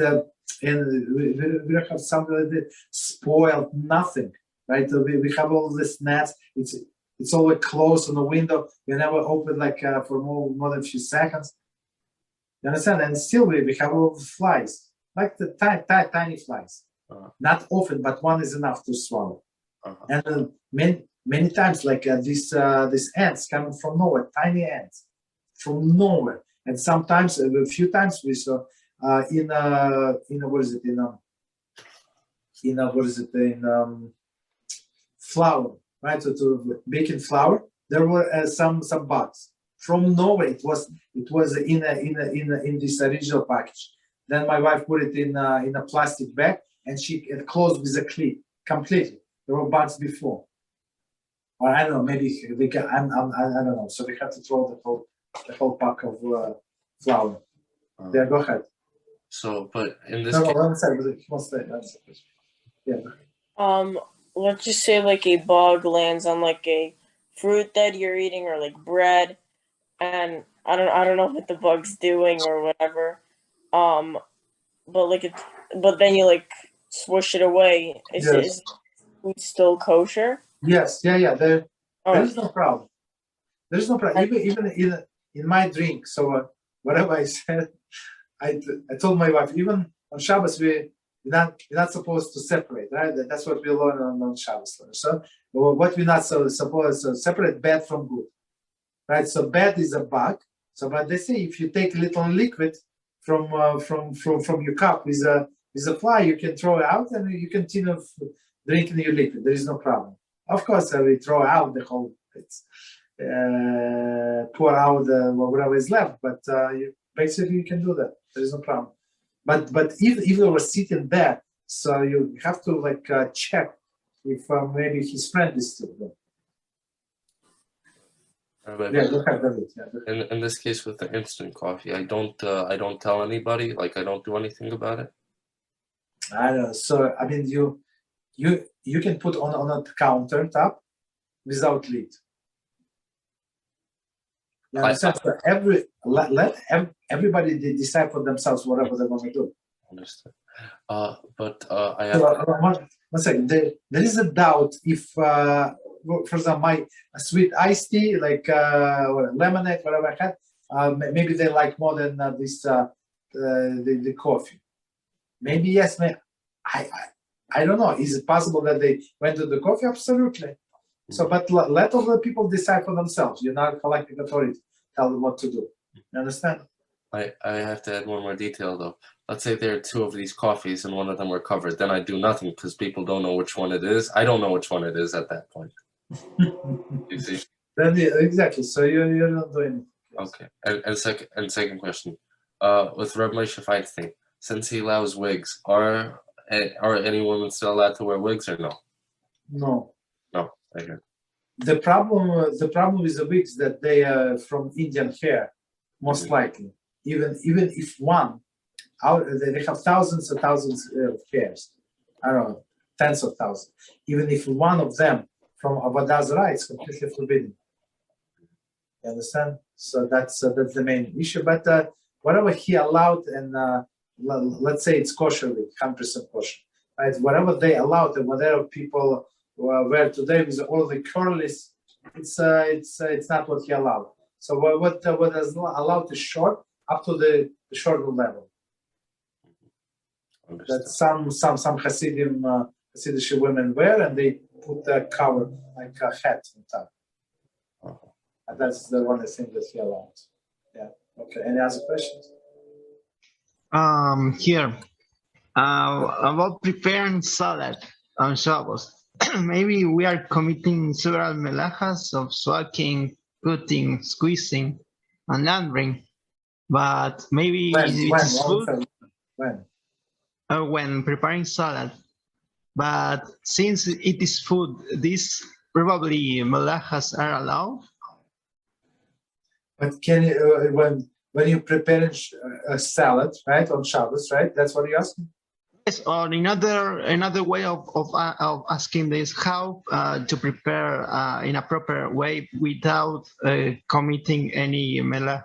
and we don't have something that spoiled nothing, right? So we have all these nets. It's always closed on the window. We never open for more than a few seconds. You understand? And still we have all the flies, like the tiny flies. Not often, but one is enough to swallow. And many times, these ants coming from nowhere, tiny ants from nowhere. And sometimes, a few times we saw flour, right? So to baking flour, there were some bugs from nowhere. It was in this original package. Then my wife put it in a plastic bag, and she closed with a clip completely. There were bugs before, or I don't know. Maybe I don't know. So we had to throw the whole pack of flour. Yeah, go ahead. So, but in this case, yeah. Let's just say a bug lands on a fruit that you're eating or bread, and I don't know what the bug's doing or whatever. But then you swoosh it away. Is food still kosher? Yes, yeah. There is no problem. There's no problem. Even in my drink. So whatever I said, I told my wife, even on Shabbos we're not supposed to separate, right? That's what we learn on Shabbos. So what we're not supposed to separate bad from good, right? So bad is a bug. So but they say if you take a little liquid from your cup with a fly, you can throw it out and you continue drinking your liquid. There is no problem. Of course, we throw out the whole. Pour out whatever is left, but basically you can do that. There is no problem. But if you were sitting there, so you have to check if maybe his friend is still there. Yeah, go ahead, David. In this case with the instant coffee, I don't tell anybody. I don't do anything about it. I don't know. So I mean, you can put on a countertop without lid. You understand? So let everybody decide for themselves whatever they want to do. Understood. But I have one second. There is a doubt if, for example, my sweet iced tea, or lemonade, whatever I had, maybe they like more than the coffee. Maybe yes. I don't know. Is it possible that they went to the coffee? Absolutely. So, but let other people decide for themselves. You're not collecting authority. Tell them what to do. You understand? I have to add one more detail though. Let's say there are two of these coffees and one of them were covered. Then I do nothing because people don't know which one it is. I don't know which one it is at that point. You see? Then exactly. So you're not doing it. Okay. And second question. With Rabbi Moshe Feinstein, since he allows wigs, are any women still allowed to wear wigs or no? No. No. I hear. The problem with the wigs that they are from Indian hair, most likely. Even if one, they have thousands and thousands of hairs. I don't know, tens of thousands. Even if one of them from Avodah Zarah, it's completely forbidden. You understand? So that's the main issue. But whatever he allowed, and let's say it's kosher wig, 100% kosher, right? Whatever they allowed and whatever people wear today with all the curlies, it's not what he allowed. So what is allowed is short up to the shoulder level. That some Hasidim Hasidic women wear, and they put a cover like a hat on top. And that's the one thing that he allowed. Yeah. Okay. Any other questions? Here, about preparing salad on Shabbos. Maybe we are committing several melachas of swacking, cutting, squeezing, and laundering. But maybe it is food when preparing salad. But since it is food, these probably melachas are allowed. But can you, when you prepare a salad, right, on Shabbos, right? That's what you're asking? Yes, or another way of asking this, how to prepare in a proper way without committing any melach.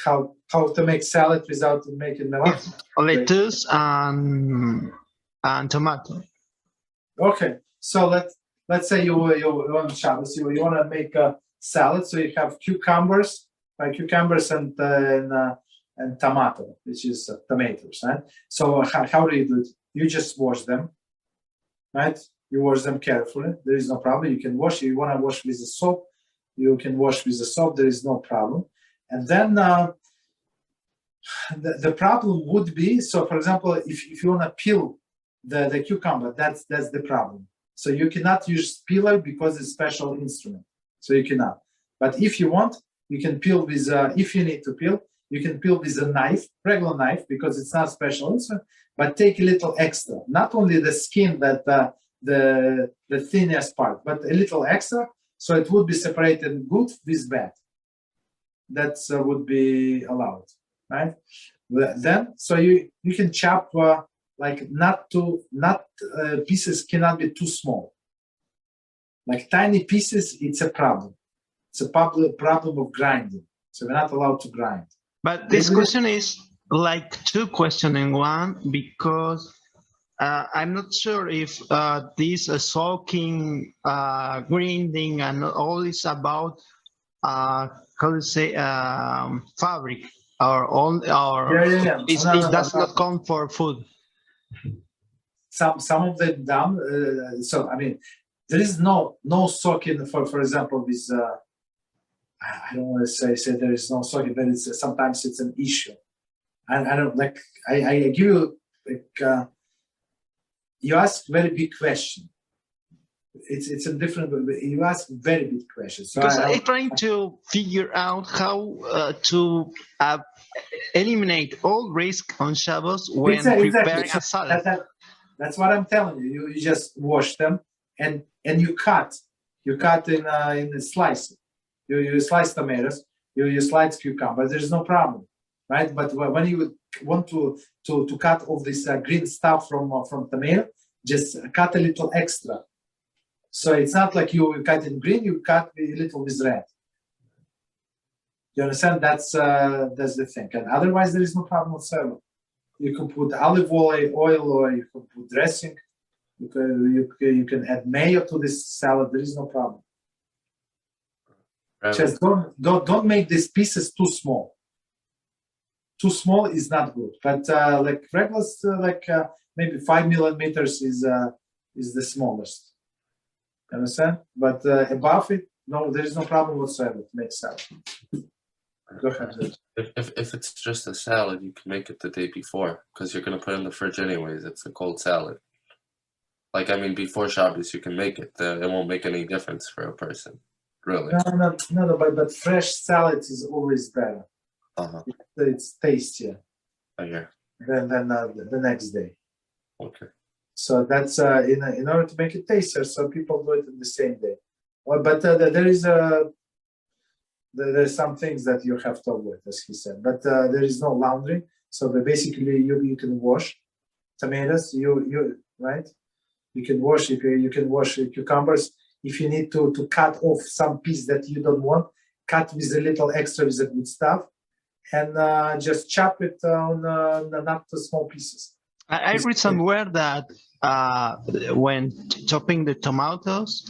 How to make salad without making melach? Yes, lettuce and tomato. Okay, so let's say you on Shabbos, you want to make a salad, so you have cucumbers and tomato, which is tomatoes, right? So how do you do it? You just wash them, right? You wash them carefully. There is no problem. You can wash. You want to wash with the soap, you can wash with the soap. There is no problem. And then the problem would be, so for example, if you want to peel the cucumber, that's the problem. So you cannot use peeler because it's a special instrument. So you cannot. But if you want, you can peel with, if you need to peel, you can peel with a knife, regular knife, because it's not special instrument, but take a little extra. Not only the skin, that the thinnest part, but a little extra, so it would be separated good with bad. That would be allowed, right? Then, so you can chop like pieces cannot be too small. Like tiny pieces, it's a problem. It's a problem of grinding. So we're not allowed to grind. But this question is like two questions in one, because I'm not sure if this soaking, grinding, and all is about how to say fabric or all, or it does not come for food. Some of them done. So I mean, there is no soaking for example with. I don't want to say there is no soaking, but it's sometimes it's an issue. And I don't like. I give you like you ask very big question. It's a different. You ask very big questions. So because I'm trying to figure out how to eliminate all risk on Shabbos when preparing a salad. That's what I'm telling you. You just wash them and you cut. You cut in slices. You slice tomatoes. You slice cucumber. There's no problem, right? But when you want to cut off this green stuff from tomato, just cut a little extra. So it's not like you cut in green. You cut a little with red. You understand? That's the thing. And otherwise, there is no problem whatsoever. You can put olive oil, or you can put dressing. You can add mayo to this salad. There is no problem. Right. Just don't make these pieces too small. Too small is not good. But like regular, maybe 5 millimeters is the smallest. You understand? But above it, no, there is no problem whatsoever to make salad. Go ahead. If it's just a salad, you can make it the day before because you're going to put it in the fridge anyways. It's a cold salad. Like, I mean, before Shabbos, you can make it. It won't make any difference for a person, really. No, but fresh salad is always better. It's tastier. Oh, yeah. Than the next day. Okay. So that's in order to make it tastier, so people do it in the same day. Well, but there's some things that you have to avoid, as he said. But there is no laundry, so basically you can wash tomatoes. You right? You can wash you can wash cucumbers. If you need to cut off some piece that you don't want, cut with a little extra with the good stuff, and just chop it on not too small pieces. I read somewhere that when chopping the tomatoes,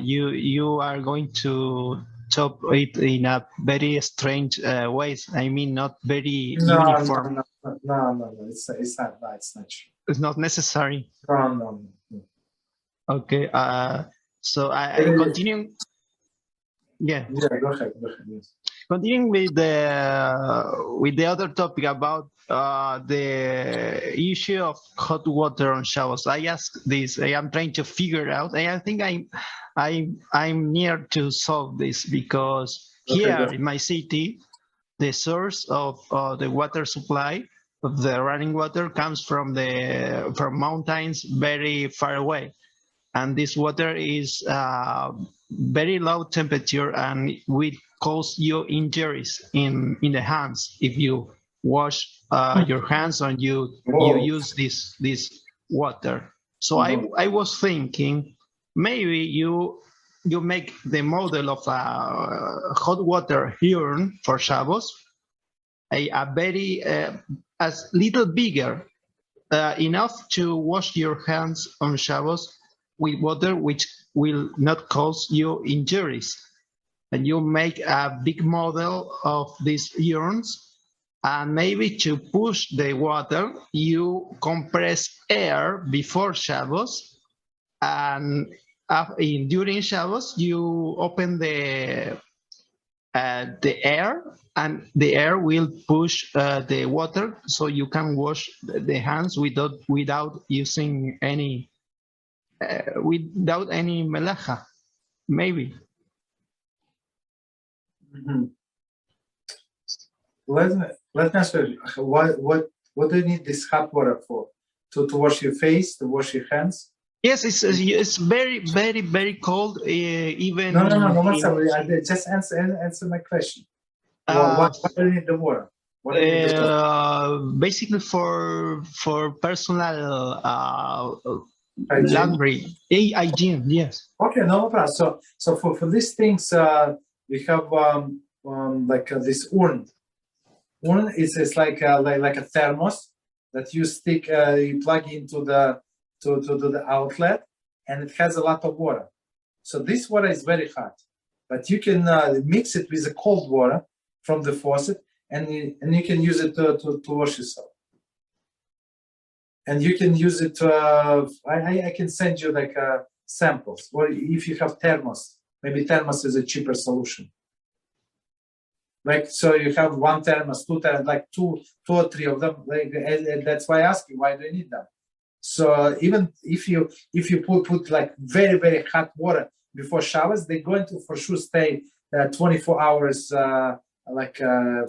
you are going to chop it in a very strange ways. I mean, not very uniform. No. It's not. No, it's not true. It's not necessary. No. Okay. So I continue. Yeah. Yeah. Go ahead. Yes. Continuing with the other topic about the issue of hot water on Shabbos, I ask this. I am trying to figure it out, and I think I'm near to solve this because here in my city, the source of the water supply of the running water comes from mountains very far away, and this water is very low temperature and will cause you injuries in the hands if you wash your hands and you use this water. So I was thinking maybe you make the model of a hot water urn for Shabbos, a very as little bigger, enough to wash your hands on Shabbos with water which will not cause you injuries. And you make a big model of these urns, and maybe to push the water, you compress air before Shabbos, and during Shabbos, you open the air, and the air will push the water, so you can wash the hands without using any melacha, maybe. Mm-hmm. Let me ask you, what do you need this hot water for? To wash your face, to wash your hands? Yes, it's very, very, very cold. Even no. Just answer my question. Why do you need the water? Basically for personal laundry, hygiene. Yes. Okay, no problem. So for these things, we have this urn. Urn is like a thermos that you stick, you plug into the outlet, and it has a lot of water. So this water is very hot, but you can mix it with the cold water from the faucet, and you can use it to wash yourself. And you can use it. I can send you samples, or if you have thermos, maybe thermos is a cheaper solution. So you have one thermos, two thermos, two or three of them. And that's why I ask you, why do you need them? So even if you put very, very hot water before showers, they're going to for sure stay 24 hours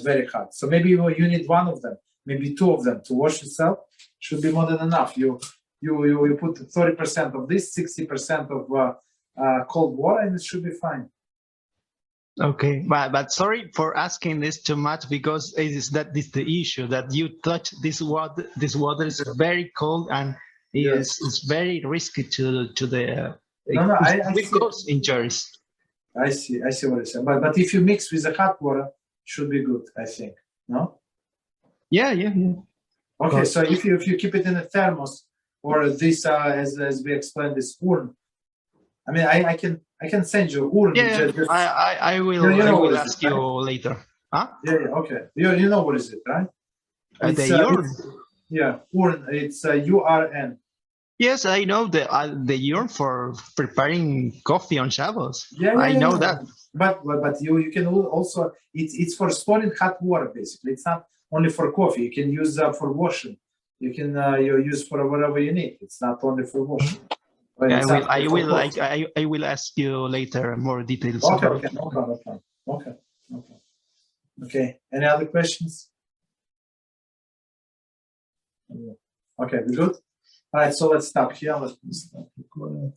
very hot. So maybe you need one of them, maybe two of them to wash yourself. Should be more than enough. You put 30% of this, 60% of cold water, and it should be fine. Okay, but sorry for asking this too much, because this the issue that you touch this water. This water is very cold and is very risky to the. I will cause injuries. I see what you're saying. But if you mix with the hot water, should be good. I think. No. Yeah. Okay, so if you keep it in a thermos, or this as we explained, this urn. I mean, I can send you urn. Yeah, I will ask you later. Huh? Yeah. Okay. You know what is it, right? The urn. Urn. It's URN. Yes, I know the urn for preparing coffee on Shabbos. I know that. But you can also it's for storing hot water basically. It's not only for coffee. You can use for washing. You can you use for whatever you need. It's not only for washing. I will ask you later more details. Okay. No problem. Okay. Any other questions? Okay, we good? All right, so let's stop here. Let's stop recording.